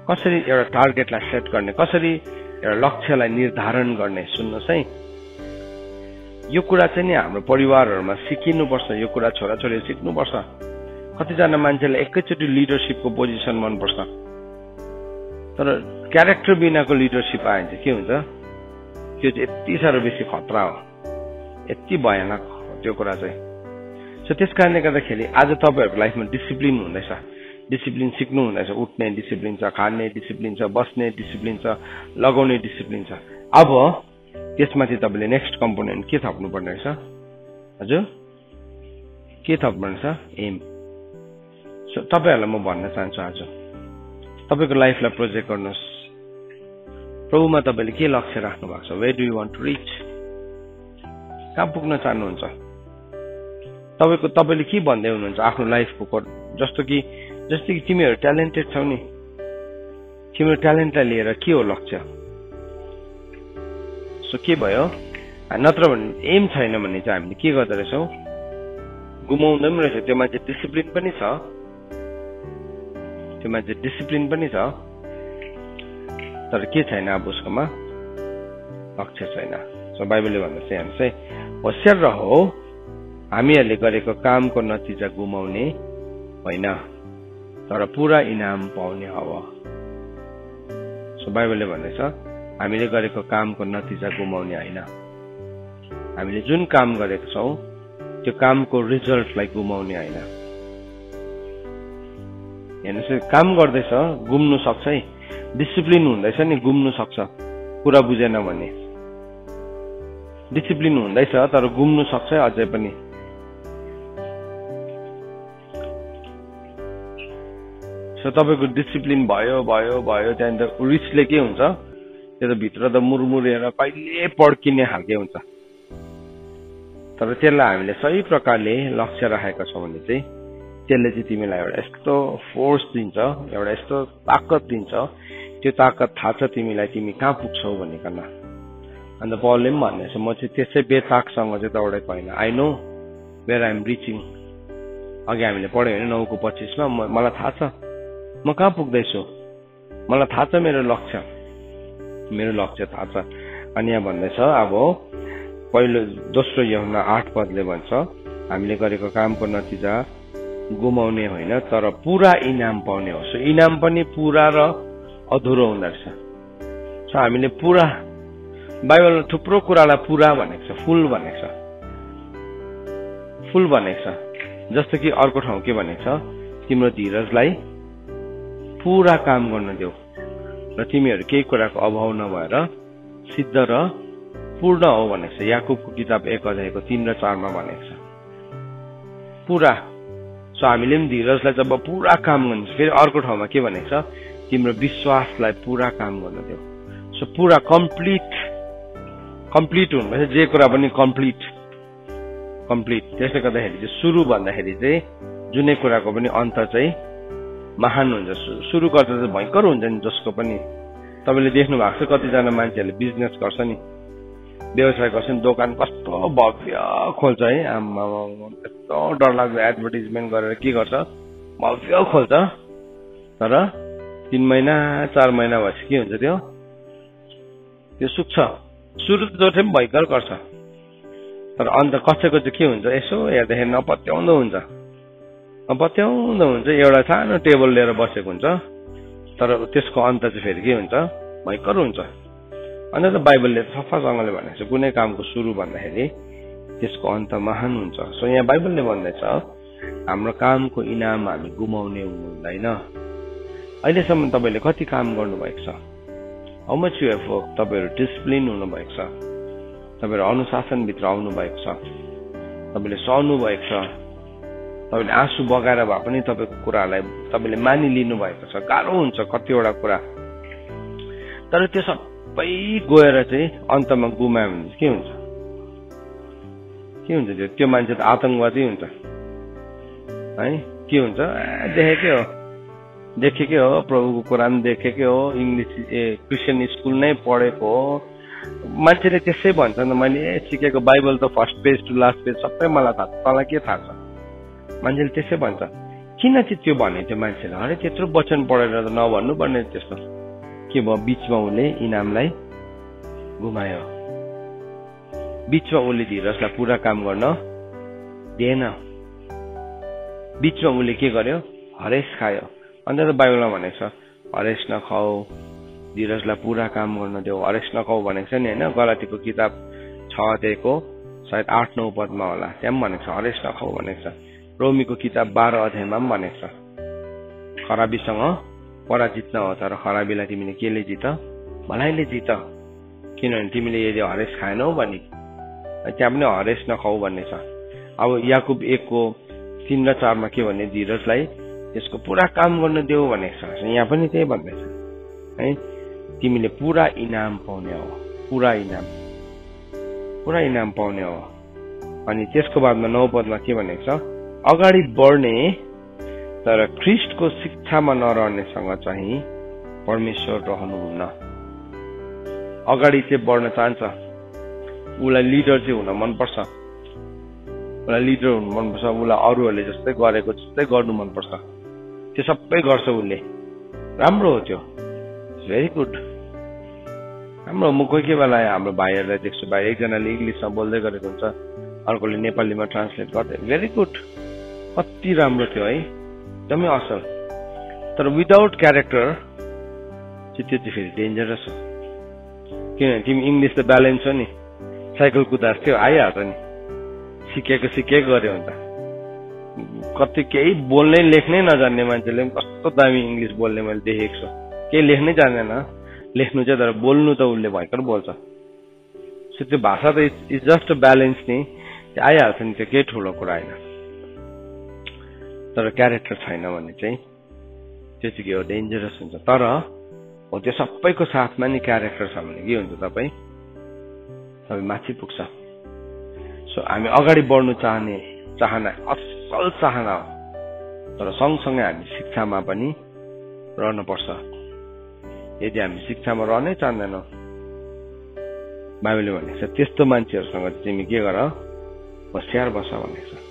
एउटा टार्गेटलाई सेट गर्ने, कसरी एउटा लक्ष्यलाई निर्धारण गर्ने। सुन्नुहोस् है, यो कुरा चाहिँ नि हाम्रो परिवारहरूमा सिकिनुपर्छ। यो कुरा छोराछोरी सिक्नुपर्छ। कतिजना मान्छेलाई एकैचोटि लिडरसिपको पोजिसन मनपर्छ, तर क्यारेक्टर बिनाको लिडरसिप आयो भने चाहिँ के हुन्छ? त्यो चाहिँ यति साह्रो बेसी खतरा हो, यति भयानक हो त्यो कुरा चाहिँ। सो त्यस कारणले गर्दाखेरि आज तपाईँहरूको लाइफमा डिसिप्लिन हुँदैछ, डिसिप्लिन सिक्नु हुँदैछ। उठ्ने डिसिप्लिन छ, खाने डिसिप्लिन छ, बस्ने डिसिप्लिन छ, लगाउने डिसिप्लिन छ। अब त्यसमाथि तपाईँले नेक्स्ट कम्पोनेन्ट के थप्नु पर्ने रहेछ? हजुर, के थप्नु पर्ने छ? एम। सो तपाईँहरूलाई म भन्न चाहन्छु, आज तपाईँको लाइफलाई प्रोजेक्ट गर्नुहोस्। प्रभुमा तपाईँले के लक्ष्य राख्नु भएको छ? Where do you want to reach? कहाँ पुग्न चाहनुहुन्छ? तपाईँले के भन्दै हुनुहुन्छ आफ्नो लाइफको? जस्तो कि तिमीहरू ट्यालेन्टेड छौ नि, तिम्रो ट्यालेन्टलाई लिएर के हो लक्ष्य? सो के भयो? नत्र भने एम छैन भने चाहिँ हामीले के गर्दो रहेछौँ? गुमाउँदै पनि रहेछ। त्यो मान्छे डिसिप्लिन पनि छ, तर के छैन? अब उसकोमा लक्ष्य छैन। सो बाइबलले भन्दछ हेर्नुहोस् है, होशियार रहो, हामीहरूले गरेको कामको नतिजा गुमाउने होइन, तर पुरा इनाम पाउने हो। सो बाइबलले भन्दैछ हामीले गरेको कामको नतिजा गुमाउने होइन, हामीले जुन काम गरेको छौँ त्यो कामको रिजल्टलाई गुमाउने होइन। हेर्नुहोस्, काम गर्दैछ गुम्नु सक्छ है, डिसिप्लिन हुँदैछ नि गुम्नु सक्छ, कुरा बुझेन भने। डिसिप्लिन हुँदैछ तर गुम्नु सक्छ अझै पनि। सो तपाईँको डिसिप्लिन भयो, त्यहाँदेखि रिचले के हुन्छ? त्यो त भित्र त मुरमुरेर कहिले पड्किने खालके हुन्छ। तर त्यसलाई हामीले सही प्रकारले लक्ष्य राखेका छौँ भने चाहिँ त्यसले चाहिँ तिमीलाई एउटा यस्तो फोर्स दिन्छ, एउटा यस्तो ताकत दिन्छ। त्यो ताकत थाहा छ तिमीलाई, तिमी कहाँ पुग्छौ भनिकन। अन्त पौलले पनि भन्दैछ, म चाहिँ त्यसै बेताकसँग चाहिँ दौडेको होइन। I know where I am reaching. अघि हामीले पढ्यो भने 9:25 मलाई थाहा छ म कहाँ पुग्दैछु, मलाई थाहा छ मेरो लक्ष्य थाहा छ। अनि यहाँ भन्दैछ अब पहिलो दोस्रो यूहन्ना 8 भन्छ, हामीले गरेको कामको नतिजा गुमाउने होइन तर पुरा इनाम पाउने हो। सो इनाम पनि पुरा र अधुरो हुँदो रहेछ। सो हामीले पुरा, बाइबलमा थुप्रो कुरालाई पुरा भनेको छ, फुल भनेको छ। जस्तो कि अर्को ठाउँ के भनेको छ? तिम्रो धीरजलाई पुरा काम गर्न देऊ र तिमीहरू केही कुराको अभाव नभएर सिद्ध र पूर्ण हो भनेको छ। याकुबको किताब 1:3-4 भनेको छ पुरा। सो हामीले पनि धीरजलाई जब पुरा काम गर्नु, फेरि अर्को ठाउँमा के भनेको छ? तिम्रो विश्वासलाई पुरा काम गर्न देऊ। सो पुरा कम्प्लिट हुनुपर्छ, जे कुरा पनि कम्प्लिट। त्यसले गर्दाखेरि चाहिँ सुरु भन्दाखेरि चाहिँ जुनै कुराको पनि अन्त चाहिँ महान हुन्छ। सुरु गर्दा चाहिँ भयङ्कर हुन्छ नि जसको पनि। तपाईँले देख्नु भएको छ कतिजना मान्छेहरूले बिजनेस गर्छ नि, व्यवसाय गर्छ नि, दोकान कस्तो भव्य खोल्छ है, आम्मा यस्तो डरलाग्दो एडभर्टिजमेन्ट गरेर के गर्छ? भव्य खोल्छ, तर 3 महिना 4 महिना भएपछि के हुन्छ? त्यो सुक्छ। सुरु त जोटे पनि भयङ्कर गर्छ, तर अन्त कसैको चाहिँ के हुन्छ? यसो हेर्दाखेरि नपत्याउँदो हुन्छ, एउटा सानो टेबल लिएर बसेको हुन्छ, तर त्यसको अन्त चाहिँ फेरि के हुन्छ? भयङ्कर हुन्छ। अन्त त बाइबलले सफासँगले भनेको छ कुनै कामको सुरु भन्दाखेरि त्यसको अन्त महान हुन्छ। सो यहाँ बाइबलले भन्दैछ हाम्रो कामको इनाम हामी गुमाउने हुँदैन। अहिलेसम्म तपाईँले कति काम गर्नुभएको छ? How much you have work? तपाईँहरू डिसिप्लिन हुनुभएको छ, तपाईँहरू अनुशासनभित्र आउनु भएको छ, तपाईँले सहनु भएको छ, तपाईँले आँसु बगाएर भए पनि तपाईँको कुरालाई तपाईँले मानिलिनु भएको छ। गाह्रो हुन्छ कतिवटा कुरा, तर त्यो सबै गएर चाहिँ अन्तमा गुमायो भने के हुन्छ? के हुन्छ त्यो मान्छे त आतंकवादी हुन्छ है। के हुन्छ? देखेकै हो प्रभुको कुरान देखेकै हो, इङ्ग्लिस क्रिस्चियन स्कुल नै पढेको हो। मान्छेले त्यसै भन्छ नि, मैले सिकेको बाइबल त first page to last page सबै मलाई थाहा छ, तँलाई के थाहा छ? मान्छेले त्यसै भन्छ। किन चाहिँ त्यो भने त्यो मान्छेले? अरे त्यत्रो वचन पढेर त नभन्नु पर्ने त्यस्तो। के भयो? बिचमा उसले इनामलाई गुमायो। बिचमा उसले धीरजलाई पुरा काम गर्न दिएन। बिचमा उसले के गर्यो? हरेस खायो। अन्त त बाइबलमा भनेको छ हरेस नखाऊ, धीरजलाई पुरा काम गर्न देऊ, हरेस नखाऊ भनेको छ नि होइन। गलातीको किताब 6 अध्यायको सायद 8-9 पदमा होला, त्यहाँ पनि भनेको छ हरेस नखाऊ भनेको छ। रोमीको किताब 12 अध्यायमा पनि भनेको छ खराबीसँग पराजित नहो, तर खराबीलाई तिमीले केले जित? भलाइले जित। किनभने तिमीले यदि हरेस खाएनौ भने त्यहाँ पनि हरेस नखाऊ भन्ने छ। अब याकुब 1को 3 र 4 मा के भन्ने? धीरजलाई त्यसको पुरा काम गर्न देऊ भनेको छ। यहाँ पनि त्यही भन्दैछ है, तिमीले पुरा इनाम पाउने हो, पुरा इनाम पाउने हो। अनि त्यसको बादमा 9 पदमा के भनेको छ? अगाडि बढ्ने तर ख्रीष्टको शिक्षामा नरहनेसँग चाहिँ परमेश्वर रहनुहुन्न। अगाडि चाहिँ बढ्न चाहन्छ, उसलाई लिडर चाहिँ हुन मनपर्छ, उसलाई अरूहरूले जस्तै गरेको जस्तै गर्नु मनपर्छ, त्यो सबै गर्छ उसले। राम्रो हो त्यो, भेरी गुड, राम्रो। म कोही बेला हाम्रो भाइहरूलाई देख्छु, भाइ एकजनाले इङ्ग्लिसमा बोल्दै गरेको हुन्छ, अर्कोले नेपालीमा ट्रान्सलेट गर्दै, भेरी गुड, कति राम्रो थियो है, एकदमै असल। तर विदाउट क्यारेक्टर चाहिँ त्यो चाहिँ फेरि डेन्जरस हो। किनभने तिमी इङ्ग्लिस त ब्यालेन्स हो नि, साइकल कुदाएको थियो आइहाल्छ नि, सिकेको गर्यो भने त। कति केही बोल्नै लेख्नै नजान्ने मान्छेले पनि कस्तो दामी इङ्ग्लिस बोल्ने मैले देखेको छु। केही लेख्नै जान्दैन, लेख्नु चाहिँ, तर बोल्नु त उसले भयङ्कर बोल्छ। सो त्यो भाषा त इज जस्ट अ ब्यालेन्स नि, त्यो आइहाल्छ नि, त्यो केही ठुलो कुरा होइन। तर क्यारेक्टर छैन भने चाहिँ त्यो चाहिँ के हो? डेन्जरस हुन्छ। तर हो त्यो सबैको साथमा नि क्यारेक्टर छ भने के हुन्छ? तपाईँ माथि पुग्छ। सो हामी अगाडि बढ्नु चाहना असल चाहना हो, तर सँगसँगै हामी शिक्षामा पनि रहनुपर्छ। यदि हामी शिक्षामा रहनै चाहँदैनौँ, बाइबलले भनेको छ त्यस्तो मान्छेहरूसँग तिमी के गर? होसियार बस भनेको छ।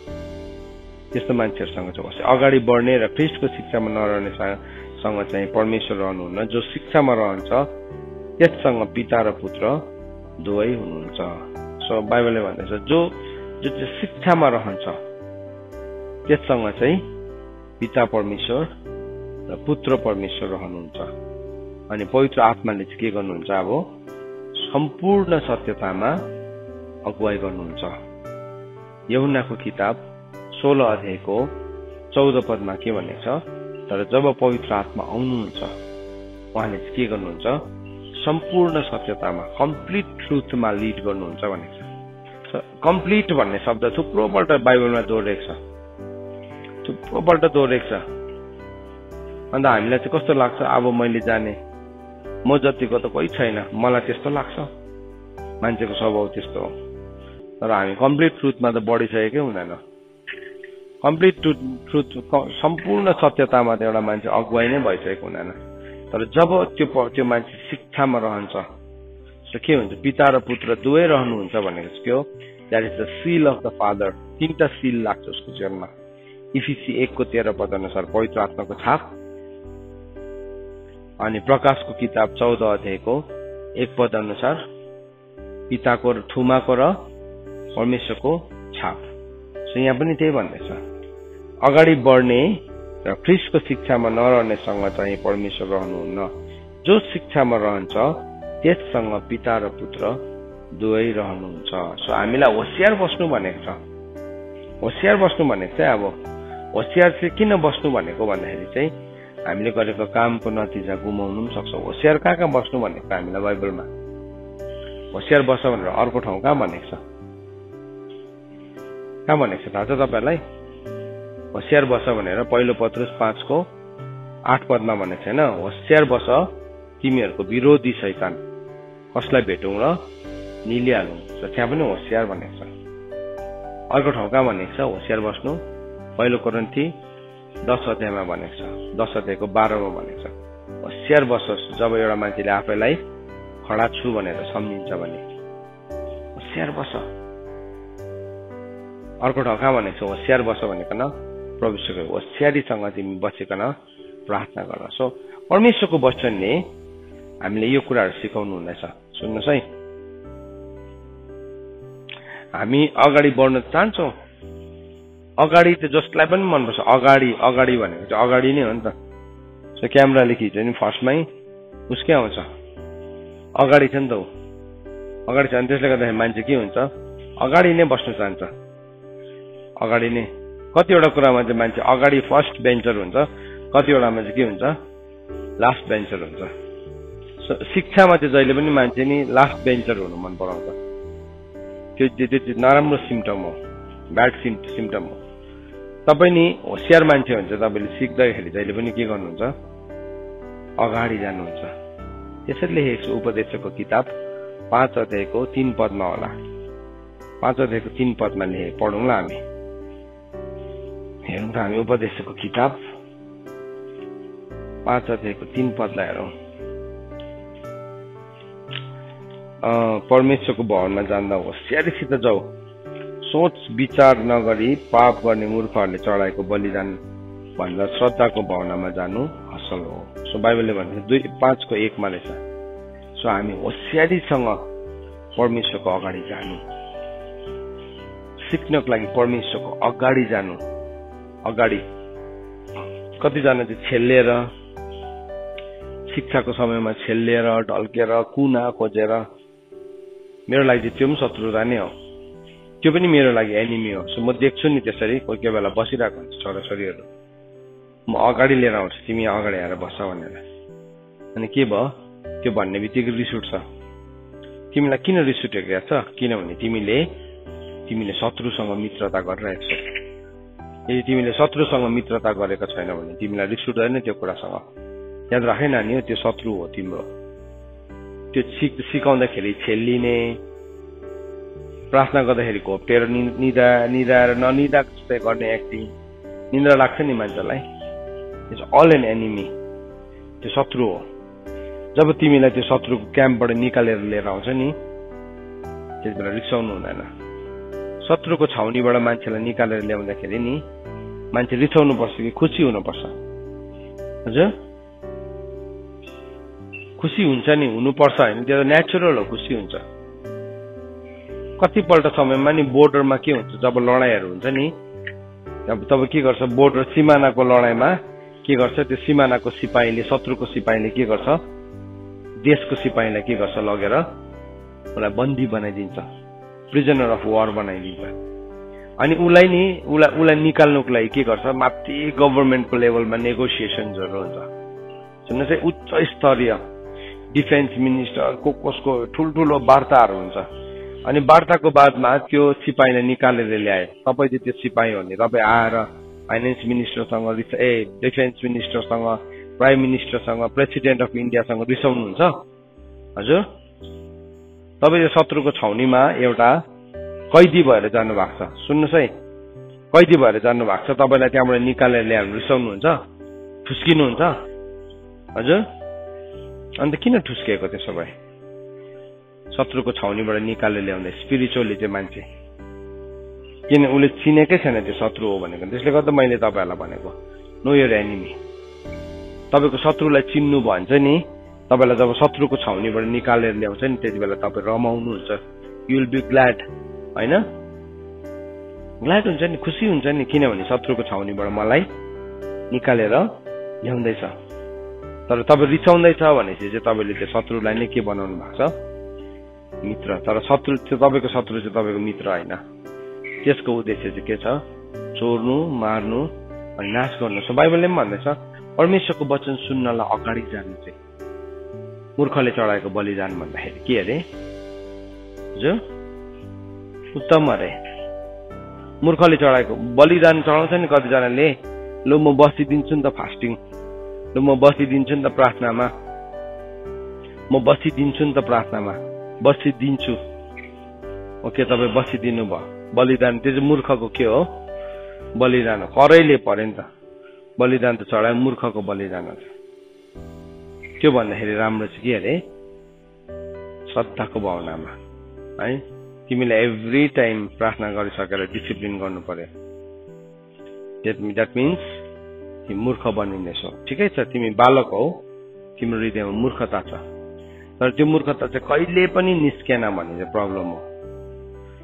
त्यस्तो मान्छेहरूसँग चाहिँ होसियार, अगाडि बढ्ने र ख्रीष्टको शिक्षामा नरहनेसँग चाहिँ परमेश्वर रहनुहुन्न। जो शिक्षामा रहन्छ त्यससँग पिता र पुत्र दुवै हुनुहुन्छ। सो बाइबलले भन्दैछ जो शिक्षामा रहन्छ त्यससँग चाहिँ पिता परमेश्वर र पुत्र परमेश्वर रहनुहुन्छ। अनि पवित्र आत्माले चाहिँ के गर्नुहुन्छ? अब सम्पूर्ण सत्यतामा अगुवाई गर्नुहुन्छ। यूहन्नाको किताब 16 अध्यायको 14 पदमा के भनेको छ? तर जब पवित्र आत्मा आउनुहुन्छ उहाँले चाहिँ के गर्नुहुन्छ? सम्पूर्ण सत्यतामा, कम्प्लिट ट्रुथमा लिड गर्नुहुन्छ भनेको छ। कम्प्लिट भन्ने शब्द थुप्रोपल्ट बाइबलमा दोहोरिएको छ, अन्त हामीलाई चाहिँ कस्तो लाग्छ? अब मैले जाने, म जतिको त कोही छैन, मलाई त्यस्तो लाग्छ। मान्छेको स्वभाव त्यस्तो हो। तर हामी कम्प्लिट ट्रुथमा त बढिसकेकै हुँदैन। कम्प्लिट ट्रुथ, सम्पूर्ण सत्यतामा त एउटा मान्छे अगुवाई नै भइसकेको हुँदैन। तर जब त्यो मान्छे शिक्षामा रहन्छ, के हुन्छ? पिता र पुत्र दुवै रहनुहुन्छ भनेको चाहिँ के हो? That is the seal of the father. 3टा सिल लाग्छ उसको जीवनमा। इफिसी 1को 13 पद अनुसार पवित्र आत्माको छाप, अनि प्रकाशको किताब 14 अध्यायको 1 पद अनुसार पिताको र थुमाको र परमेश्वरको छाप। सो यहाँ पनि त्यही भन्दैछ, अगाडि बढ्ने र ख्रीष्टको शिक्षामा नरहनेसँग चाहिँ परमेश्वर रहनुहुन्न। जो शिक्षामा रहन्छ त्यससँग पिता र पुत्र दुवै रहनुहुन्छ। सो हामीलाई होसियार बस्नु भनेको छ। होसियार बस्नु भनेको चाहिँ, अब होसियार चाहिँ किन बस्नु भनेको भन्दाखेरि चाहिँ हामीले गरेको कामको नतिजा गुमाउनु पनि सक्छौँ। होसियार कहाँ बस्नु भनेको छ हामीलाई बाइबलमा? होसियार बस भनेर अर्को ठाउँ कहाँ भनेको छ? कहाँ भनेको छ थाहा छ तपाईँहरूलाई? होसियार बस भनेर 1 पत्रुस 5को 8 पदमा भनेको छैन? होसियार बस तिमीहरूको विरोधी शैतान कसलाई भेटौँ र निलिहालौँ। त्यहाँ पनि होसियार भनेको छ। अर्को ठाउँ कहाँ भनेको छ होसियार बस्नु? पहिलो कोरिन्थी 10 अध्यायमा भनेको छ, 10 अध्यायको 12 मा भनेको छ होसियार बसोस्। जब एउटा मान्छेले आफैलाई खडा छु भनेर सम्झिन्छ भने होसियार बस। अर्को ठाउँ कहाँ भनेको छ होसियार बस भनेकन परमेश्वरको होसियारीसँग तिमी बसेकन प्रार्थना गर। सो परमेश्वरको वचनले हामीले यो कुराहरू सिकाउनु हुँदैछ। सुन्नुहोस् है, हामी अगाडि बढ्न चाहन्छौँ। अगाडि त जसलाई पनि मनपर्छ, अगाडि अगाडि भनेको चाहिँ अगाडि नै हो नि त। सो क्यामेराले खिच्यो नि फर्स्टमै उसकै आउँछ, अगाडि छ नि त ऊ, अगाडि छ। अनि त्यसले गर्दाखेरि मान्छे के हुन्छ, अगाडि नै बस्नु चाहन्छ। अगाडि नै कतिवटा कुरामा चाहिँ मान्छे अगाडि फर्स्ट बेन्चर हुन्छ, कतिवटामा चाहिँ के हुन्छ लास्ट बेन्चर हुन्छ। शिक्षामा चाहिँ जहिले पनि मान्छे नि लास्ट बेन्चर हुनु मन पराउँछ। त्यो नराम्रो सिम्टम हो, ब्याड सिम्टम हो। तपाईँ नि होसियार मान्छे हुन्छ, तपाईँले सिक्दाखेरि जहिले पनि के गर्नुहुन्छ, अगाडि जानुहुन्छ। त्यसरी लेखेको छु उपदेशको किताब 5 अध्यायको 3 पदमा होला। 5 अध्यायको 3 पदमा लेखे, पढौँला हामी। हेरौँ त हामी उपदेशको किताब 5 अध्यायको 3 पदलाई हेरौँ। परमेश्वरको भवनमा जाँदा होसियारीसित जाऊ, सोच विचार नगरी पाप गर्ने मूर्खहरूले चढाएको बलिदान भन्दा श्रद्धाको भावनामा जानु असल हो। सो बाइबलले भन्छ 2:5 मा रहेछ। सो हामी होसियारीसँग परमेश्वरको अगाडि जानु, सिक्नको लागि परमेश्वरको अगाडि जानु। अगाडि कतिजना चाहिँ छेलिएर, शिक्षाको समयमा छेलिएर ढल्केर कुना खोजेर, मेरो लागि चाहिँ त्यो पनि शत्रुता नै हो, त्यो पनि मेरो लागि एनिमी हो। सो म देख्छु नि त्यसरी कोही कोही बेला बसिरहेको हुन्छ छोराछोरीहरू, म अगाडि लिएर आउँछु तिमी अगाडि आएर बस भनेर। अनि के भयो, त्यो भन्ने बित्तिकै रिस उठ्छ। तिमीलाई किन रिस उठेको छ? किनभने तिमीले शत्रुसँग मित्रता गरिरहेको छौ। यदि तिमीले शत्रुसँग मित्रता गरेको छैन भने तिमीलाई रिस उठ्दैन त्यो कुरासँग। याद राखे नानी हो, त्यो शत्रु हो तिम्रो। त्यो सिकाउँदाखेरि छेल्लिने, प्रार्थना गर्दाखेरि घोप्टेर निदाएर ननिदा जस्तै गर्ने एक्टिङ, निन्द्रा लाग्छ नि मान्छेलाई, इट्स अल एन एनिमी। त्यो शत्रु हो। जब तिमीलाई त्यो शत्रुको क्याम्पबाट निकालेर लिएर आउँछ नि, त्यति बेला रिसाउनु हुँदैन। शत्रुको छाउनीबाट मान्छेलाई निकालेर ल्याउँदाखेरि नि मान्छे रिसाउनु पर्छ कि खुसी हुनुपर्छ? हजुर, खुसी हुन्छ नि, हुनुपर्छ होइन? त्यो त नेचुरल हो, खुसी हुन्छ। कतिपल्ट समयमा नि बोर्डरमा के हुन्छ, जब लडाइँहरू हुन्छ नि, तब के गर्छ, बोर्डर सिमानाको लडाइँमा के गर्छ, त्यो सिमानाको सिपाहीले, शत्रुको सिपाहीले के गर्छ, देशको सिपाहीलाई के गर्छ, लगेर उसलाई बन्दी बनाइदिन्छ, प्रिजनर अफ वार बनाइदिन्छ। अनि उसलाई निकाल्नुको लागि के गर्छ, माथि गभर्मेन्टको लेभलमा नेगोसिएसन्सहरू हुन्छ। सुन्नुहोस् है, उच्च स्तरीय डिफेन्स मिनिस्टर कसको ठुल्ठुलो वार्ताहरू हुन्छ। अनि वार्ताको बादमा त्यो सिपाहीलाई निकालेर ल्याए, तपाईँ चाहिँ त्यो सिपाही हो नि, तपाईँ आएर फाइनेन्स मिनिस्टरसँग, डिफेन्स मिनिस्टरसँग, प्राइम मिनिस्टरसँग, प्रेसिडेन्ट अफ इन्डियासँग रिसाउनुहुन्छ? हजुर, तपाईँ शत्रुको छाउनीमा एउटा कैदी भएर जानु भएको छ। सुन्नुहोस् है, कैदी भएर जानु भएको छ, तपाईँलाई त्यहाँबाट निकालेर ल्याएर रिसाउनुहुन्छ, ठुस्किनुहुन्छ? हजुर, अन्त किन ठुस्किएको त्यसो भए? शत्रुको छाउनीबाट निकालेर ल्याउँदा स्पिरिचुअली त्यो मान्छे, किन उसले चिनेकै छैन त्यो शत्रु हो भनेको। त्यसले गर्दा मैले तपाईँहरूलाई भनेको, नो योर एनिमी। तपाईँको शत्रुलाई चिन्नु भन्छ नि, तपाईँलाई जब शत्रुको छाउनीबाट निकालेर ल्याउँछ नि, त्यति बेला तपाईँ रमाउनुहुन्छ, यु विल बी ग्ल्याड, होइन? ग्ल्याड हुन्छ नि, खुसी हुन्छ नि, किनभने शत्रुको छाउनीबाट मलाई निकालेर ल्याउँदैछ। तर तपाईँ रिसाउँदैछ भनेपछि चाहिँ तपाईँले त्यो शत्रुलाई नै के बनाउनु भएको छ, मित्र। तर शत्रु त्यो तपाईँको शत्रु चाहिँ तपाईँको मित्र होइन। त्यसको उद्देश्य चाहिँ के छ, चोर्नु, मार्नु अनि नाश गर्नु। सो बाइबलले पनि भन्दैछ परमेश्वरको वचन सुन्नलाई अगाडि जानु चाहिँ मूर्खले चढाएको बलिदान भन्दाखेरि के अरे, जो उत्तम अरे। मूर्खले चढाएको बलिदान चढाउँछ नि कतिजनाले, लु म बसिदिन्छु नि त फास्टिङ, लु म बसिदिन्छु नि त प्रार्थनामा, म बसिदिन्छु नि त प्रार्थनामा, बसिदिन्छु। ओके, तपाईँ बसिदिनु भयो। बलिदान त्यो चाहिँ मूर्खको के हो? बलिदान हो। करैले पर्यो नि त, बलिदान त चढायो, मूर्खको बलिदान हो। त्यो भन्दाखेरि राम्रो चाहिँ के अरे? श्रद्धाको भावनामा है तिमीले एभ्री टाइम प्रार्थना गरिसकेर डिसिप्लिन गर्नु पर्यो। द्याट मिन्स तिमी मूर्ख बनिनेछौ। ठिकै छ, तिमी बालक हौ, तिम्रो हृदयमा मूर्खता छ, तर त्यो मूर्खता चाहिँ कहिले पनि निस्केन भने चाहिँ प्रब्लम हो।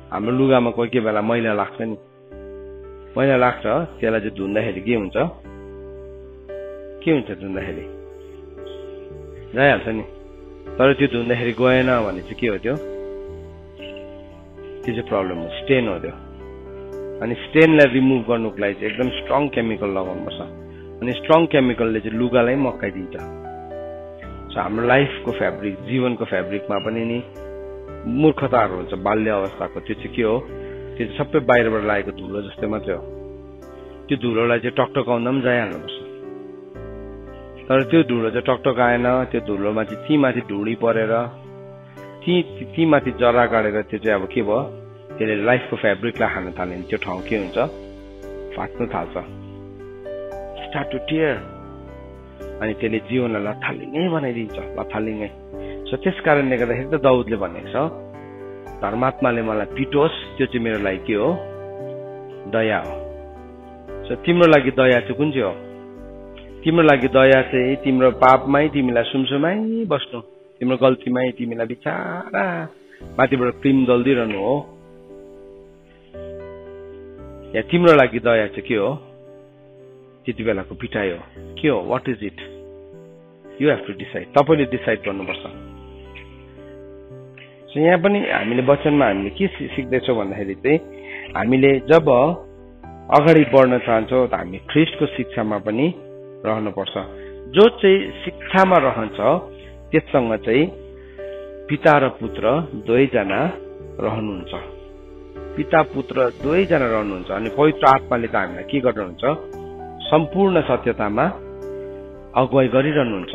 हाम्रो लुगामा कोही के बेला मैला लाग्छ नि, मैला लाग्छ, त्यसलाई चाहिँ धुँदाखेरि के हुन्छ? के हुन्छ धुँदाखेरि? जाइहाल्छ नि, तर त्यो धुँदाखेरि गएन भने चाहिँ के हो? त्यो चाहिँ प्रब्लम हो, स्टेन हो त्यो। अनि स्टेनलाई रिमुभ गर्नुको लागि चाहिँ एकदम स्ट्रङ केमिकल लगाउनुपर्छ। अनि स्ट्रङ केमिकलले चाहिँ लुगालाई मक्काइदिन्छ। सो हाम्रो लाइफको फेब्रिक, जीवनको फेब्रिकमा पनि नि मूर्खताहरू हुन्छ बाल्य अवस्थाको। त्यो चाहिँ के हो? त्यो चाहिँ सबै बाहिरबाट लागेको धुलो जस्तै मात्रै हो। त्यो धुलोलाई चाहिँ टकटकाउँदा पनि जाइहाल्नुपर्छ। तर त्यो धुलो चाहिँ टकटकाएन, त्यो धुलोमा चाहिँ ती माथि ढुँडी परेर ती माथि जरा काटेर त्यो चाहिँ अब के भयो? त्यसले लाइफको फेब्रिकलाई खान थाल्यो भने त्यो ठाउँ के हुन्छ? फाट्नु थाल्छ, स्टार्ट टु टियर। अनि त्यसले जीवनलाई लथालिङ्गै बनाइदिन्छ, लथालिङ्गै। सो त्यस कारणले गर्दाखेरि त दाउदले भनेको छ, धर्मात्माले मलाई पिटोस्, त्यो चाहिँ मेरो लागि के हो? दया हो। सो तिम्रो लागि दया चाहिँ कुन चाहिँ हो? तिम्रो लागि दया चाहिँ तिम्रो पापमै तिमीलाई सुमसुमाइ बस्नु, तिम्रो गल्तीमै तिमीलाई बिचारा माथिबाट क्रिम दल्दिरहनु हो। या तिम्रो लागि दया चाहिँ के हो? त्यति बेलाको पिटाइ हो। के हो? What is it? You have to decide. तपाईँले डिसाइड गर्नुपर्छ। सो यहाँ पनि हामीले वचनमा हामीले के सिक्दैछौँ भन्दाखेरि चाहिँ हामीले जब अगाडि बढ्न चाहन्छौँ त हामी ख्रिस्टको शिक्षामा पनि रहनुपर्छ। जो चाहिँ शिक्षामा रहन्छ त्यससँग चाहिँ पिता र पुत्र दुवैजना रहनुहुन्छ। पिता पुत्र दुवैजना रहनुहुन्छ। अनि पवित्र आत्माले त हामीलाई के गर्नुहुन्छ? सम्पूर्ण सत्यतामा अगुवाई गरिरहनुहुन्छ,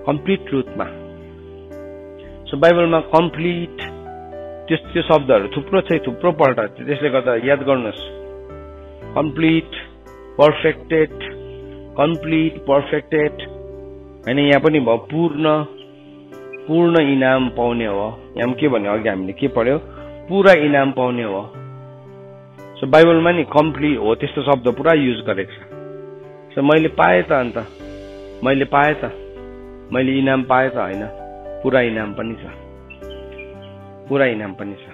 कम्प्लिट ट्रुथमा। सो बाइबलमा कम्प्लिट त्यो शब्दहरू थुप्रो छ, थुप्रो पल्ट, त्यसले गर्दा याद गर्नुहोस्। कम्प्लिट, पर्फेक्टेड, कम्प्लिट, पर्फेक्टेड होइन। यहाँ पनि भयो पूर्ण इनाम पाउने हो। यहाँ के भन्यो? अघि हामीले के पढ्यो? पुरा इनाम पाउने हो। सो बाइबलमा नि कम्प्लिट हो त्यस्तो शब्द पुरा युज गरेको छ। सो मैले पाएँ त, अन्त मैले पाएँ त, मैले इनाम पाएँ त होइन, पुरा इनाम पनि छ, पुरा इनाम पनि छ,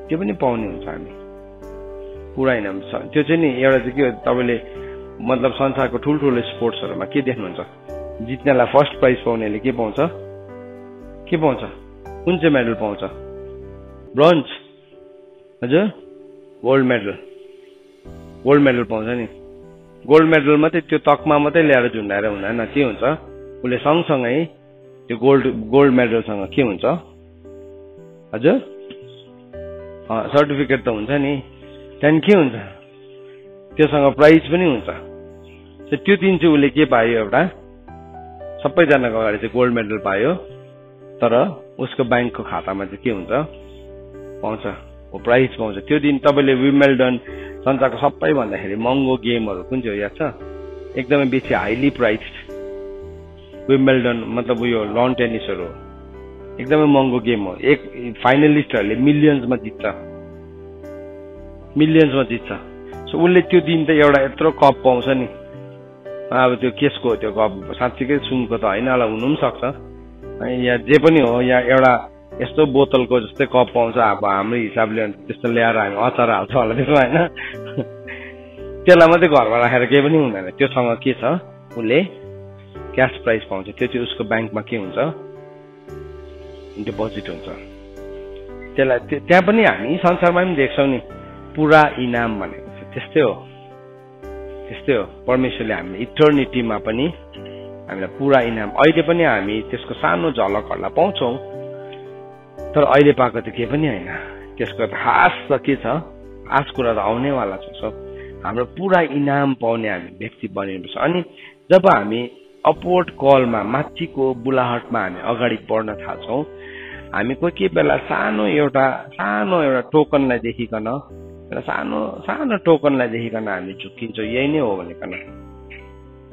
त्यो पनि पाउने हुन्छ हामी। पुरा इनाम छ। त्यो चाहिँ नि एउटा चाहिँ के हो? तपाईँले मतलब संसारको ठुल्ठुलो स्पोर्ट्सहरूमा के देख्नुहुन्छ? जित्नेलाई फर्स्ट प्राइज पाउनेले के पाउँछ? के पाउँछ? कुन चाहिँ मेडल पाउँछ? ब्रोन्ज, हजुर, गोल्ड मेडल। गोल्ड मेडल पाउँछ नि। गोल्ड मेडल मात्रै त्यो तकमा मात्रै ल्याएर झुन्डाएर हुँदैन। के हुन्छ? उसले सँगसँगै त्यो गोल्ड मेडलसँग के हुन्छ? हजुर, सर्टिफिकेट त हुन्छ नि। त्यहाँदेखि के हुन्छ? त्योसँग प्राइज पनि हुन्छ। त्यो दिन चाहिँ उसले के पायो? एउटा सबैजनाको अगाडि चाहिँ गोल्ड मेडल पायो, तर उसको ब्याङ्कको खातामा चाहिँ के हुन्छ? पाउँछ, वो प्राइज पाउँछ। त्यो दिन तपाईँले विम्बल्डन, संसारको सबैभन्दाखेरि महँगो गेमहरू कुन चाहिँ हो याद छ? एकदमै बेसी हाइली प्राइस्ड विम्बल्डन, मतलब उयो लन टेनिसहरू एकदमै महँगो गेम हो। एक फाइनलिस्टहरूले मिलियन्समा जित्छ, मिलियन्समा जित्छ। सो उसले त्यो दिन त एउटा यत्रो कप पाउँछ नि। अब त्यो केसको त्यो कप साँच्चीकै सुनको त होइन होला, हुनु पनि सक्छ। या जे पनि हो, या एउटा यस्तो बोतलको जस्तै कप पाउँछ। अब हाम्रो हिसाबले त्यस्तो ल्याएर हामी अचार हाल्छ होला त्यसमा होइन। त्यसलाई मात्रै घरमा राखेर केही पनि हुँदैन। त्योसँग के छ? उसले क्यास प्राइज पाउँछ। त्यो चाहिँ उसको ब्याङ्कमा के हुन्छ? डिपोजिट हुन्छ। त्यसलाई त्यहाँ पनि हामी संसारमा पनि देख्छौँ नि, पुरा इनाम भनेको चाहिँ त्यस्तै हो, त्यस्तै हो। परमेश्वरले हामीले इटर्निटीमा पनि हामीलाई पुरा इनाम, अहिले पनि हामी त्यसको सानो झलकहरूलाई पाउँछौँ, तर अहिले पाएको त केही पनि होइन। त्यसको त खास त के छ? खास कुरा त आउनेवाला छ। सो हाम्रो पुरा इनाम पाउने हामी व्यक्ति बनिनुपर्छ। अनि जब हामी अपवर्ड कलमा माथिको बुलाहटमा हामी अगाडि बढ्न थाल्छौँ हामी कोही बेला सानो एउटा टोकनलाई देखिकन सानो टोकनलाई देखिकन हामी झुक्किन्छौँ यही नै हो भनेकन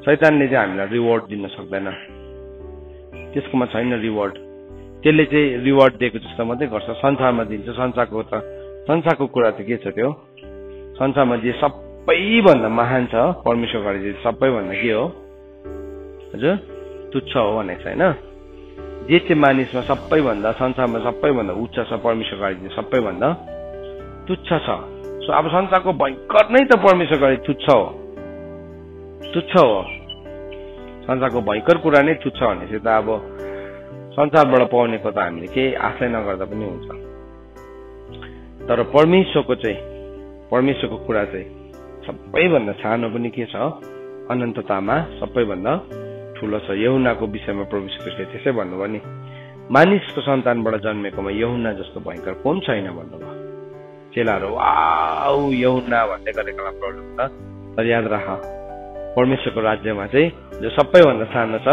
शैतानले चाहिँ हामीलाई रिवार्ड दिन सक्दैन त्यसकोमा छैन रिवार्ड त्यसले चाहिँ रिवार्ड दिएको जस्तो मात्रै गर्छ संसारमा दिन्छ संसारको कुरा चाहिँ के छ त्यो संसारमा जे सबैभन्दा महान छ परमेश्वरको लागि सबैभन्दा के हो हजुर तुच्छ हो भनेको छ होइन जे चाहिँ मानिसमा सबैभन्दा संसारमा सबैभन्दा उच्च छ परमेश्वरको लागि सबैभन्दा तुच्छ छ सो अब संसारको भयंकर नै त परमेश्वरको लागि तुच्छ हो संसारको भयंकर कुरा नै तुच्छ भनेपछि त अब संसारबाट पाउनेको त हामीले केही आशै नगर्दा पनि हुन्छ तर परमेश्वरको कुरा चाहिँ सबैभन्दा सानो पनि के छ अनन्ततामा सबैभन्दा ठुलो छ यूहन्नाको विषयमा प्रभु ख्रीष्टले त्यसै भन्नुभयो नि मानिसको सन्तानबाट जन्मेकोमा यूहन्ना जस्तो भयंकर कोन छैन भन्नुभयो चेलाहरू वाउ यूहन्ना भन्दै गरेकोलाई प्रब्लम छ तर याद राख परमेश्वरको राज्यमा चाहिँ जो सबैभन्दा सानो छ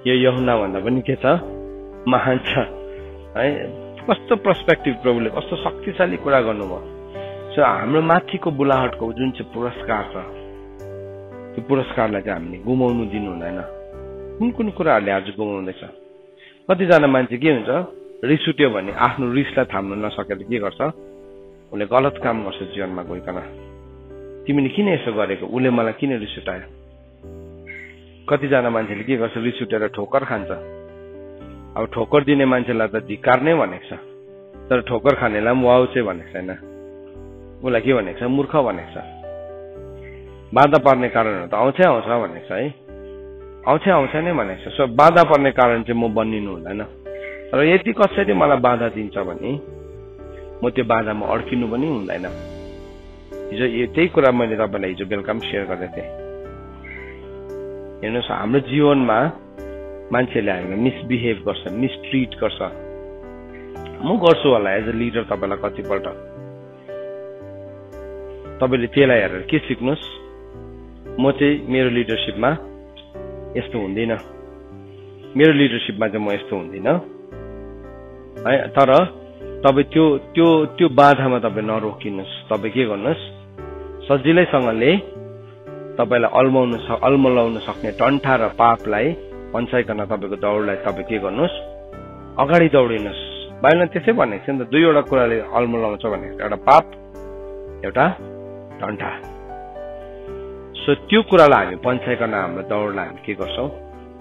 यो यूहन्ना भन्दा पनि के छ महान छ है कस्तो पर्सपेक्टिभ प्रभुले कस्तो शक्तिशाली कुरा गर्नुभयो सो हाम्रो माथिको बुलाहटको जुन चाहिँ पुरस्कार छ त्यो पुरस्कारलाई चाहिँ हामीले गुमाउनु दिनु हुँदैन कुन कुराहरूले आज गुमाउँदैछ कतिजना मान्छे के हुन्छ रिस उठ्यो भने आफ्नो रिसलाई थाम्न नसकेर के गर्छ उसले गलत काम गर्छ जीवनमा गइकन तिमीले किन यसो गरेको उसले मलाई किन रिस उठायो कतिजना मान्छेले के गर्छ रिस उठेर ठोकर खान्छ अब ठोकर दिने मान्छेलाई त धिक्कार नै भनेको छ तर ठोकर खानेलाई पनि वाउ चाहिँ भनेको छैन उसलाई के भनेको छ मूर्ख भनेको छ बाधा पर्ने कारणहरू त आउँछ भनेको छ है आउँछ नै भनेको छ सो बाधा पर्ने कारण चाहिँ म बनिनु हुँदैन तर यति कसरी मलाई बाधा दिन्छ भने म त्यो बाधामा अड्किनु पनि हुँदैन हिजो त्यही कुरा मैले तपाईँलाई हिजो बेलुका पनि सेयर गरेको थिएँ हेर्नुहोस् हाम्रो जीवनमा मान्छेले हामीलाई मिसबिहेभ गर्छ मिसट्रिट गर्छ म गर्छु होला एज अ लिडर तपाईँलाई कतिपल्ट तपाईँले त्यसलाई हेरेर के सिक्नुहोस् म चाहिँ मेरो लिडरसिपमा यस्तो हुँदैन मेरो लिडरसिपमा चाहिँ म यस्तो हुँदिन है तर तपाईँ त्यो बाधामा तपाईँ नरोकिनुहोस् तपाईँ के गर्नुहोस् सजिलैसँगले तपाईँलाई अल्मलाउन सक्ने टन्ठा र पापलाई पन्छाइकन तपाईँको दौडलाई तपाईँ के गर्नुहोस् अगाडि दौडिनुहोस् बाइबलमा त्यसै भनेको छ नि त दुईवटा कुराले अल्मलाउँछ भनेको एउटा पाप एउटा टन्ठा सो त्यो कुरालाई हामी पन्छाइकन हाम्रो दौडलाई हामी के गर्छौँ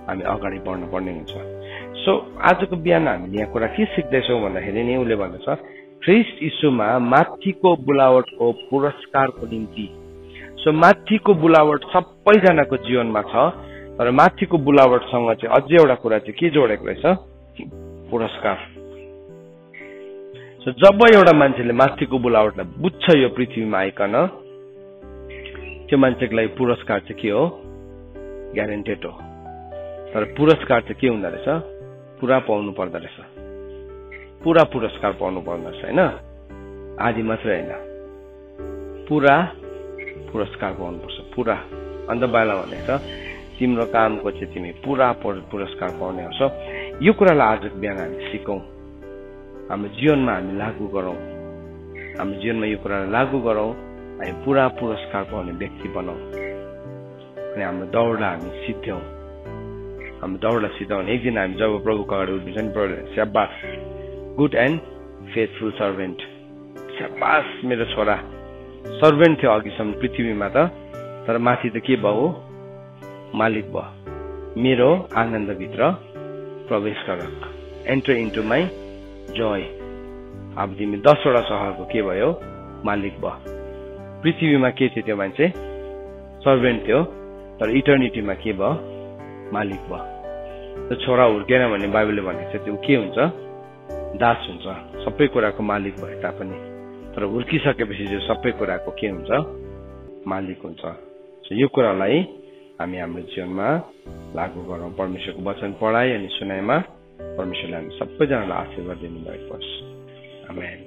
हामी अगाडि बढ्न पर्ने हुन्छ सो आजको बिहान हामीले यहाँ कुरा के सिक्दैछौँ भन्दाखेरि नि उसले भन्दछ ख्रीष्ट यीशुमा माथिको बुलावटको पुरस्कारको निम्ति सो माथिको बुलावट सबैजनाको जीवनमा छ तर माथिको बुलावटसँग चाहिँ अझै एउटा कुरा चाहिँ के जोडेको रहेछ पुरस्कार सो जब एउटा मान्छेले माथिको बुलावटलाई बुझ्छ यो पृथ्वीमा आइकन त्यो मान्छेको लागि पुरस्कार चाहिँ के हो ग्यारेन्टेड हो तर पुरस्कार चाहिँ के हुँदो रहेछ पुरा पाउनु पर्दो रहेछ पुरा पुरस्कार पाउनु पर्दो रहेछ होइन आधी मात्रै होइन पुरा पुरस्कार पाउनुपर्छ पुरा अन्त बाइबलमा भनेको छ तिम्रो कामको चाहिँ तिमी पुरा पुरस्कार पाउने हो यो कुरालाई आजको बिहान हामी सिकौँ हाम्रो जीवनमा हामी लागू गरौँ हाम्रो जीवनमा यो कुरालाई लागू गरौँ हामी पुरा पुरस्कार पाउने व्यक्ति बनाऊ अनि हाम्रो दौडलाई हामी सिद्ध्याउँ हाम्रो दौडलाई सिद्ध्याउने एक दिन हामी जब प्रभुको अगाडि उभिन्छ नि प्रभुले स्याबास गुड एन्ड फेथफुल सर्भेन्ट स्याबास मेरो छोरा सर्भेन्ट थियो अघिसम्म पृथ्वीमा त तर माथि त के भयो मालिक भयो मेरो आनन्दभित्र प्रवेश गर एन्टर इन्टु माई जोय अब तिमी 10वटा सहरको के भयो मालिक भयो पृथ्वीमा के थियो त्यो मान्छे सर्भेन्ट थियो तर इटर्निटीमा के भयो मालिक भयो त्यो छोरा हुर्केन भने बाइबलले भनेको छ त्यो के हुन्छ दास हुन्छ सबै कुराको मालिक भए तापनि तर हुर्किसकेपछि जो सबै कुराको के हुन्छ मालिक हुन्छ यो कुरालाई हामी हाम्रो जीवनमा लागू गरौँ परमेश्वरको वचन पढाइ अनि सुनाइमा परमेश्वरले हामी सबैजनालाई आशीर्वाद दिनुभएको होस् आमेन।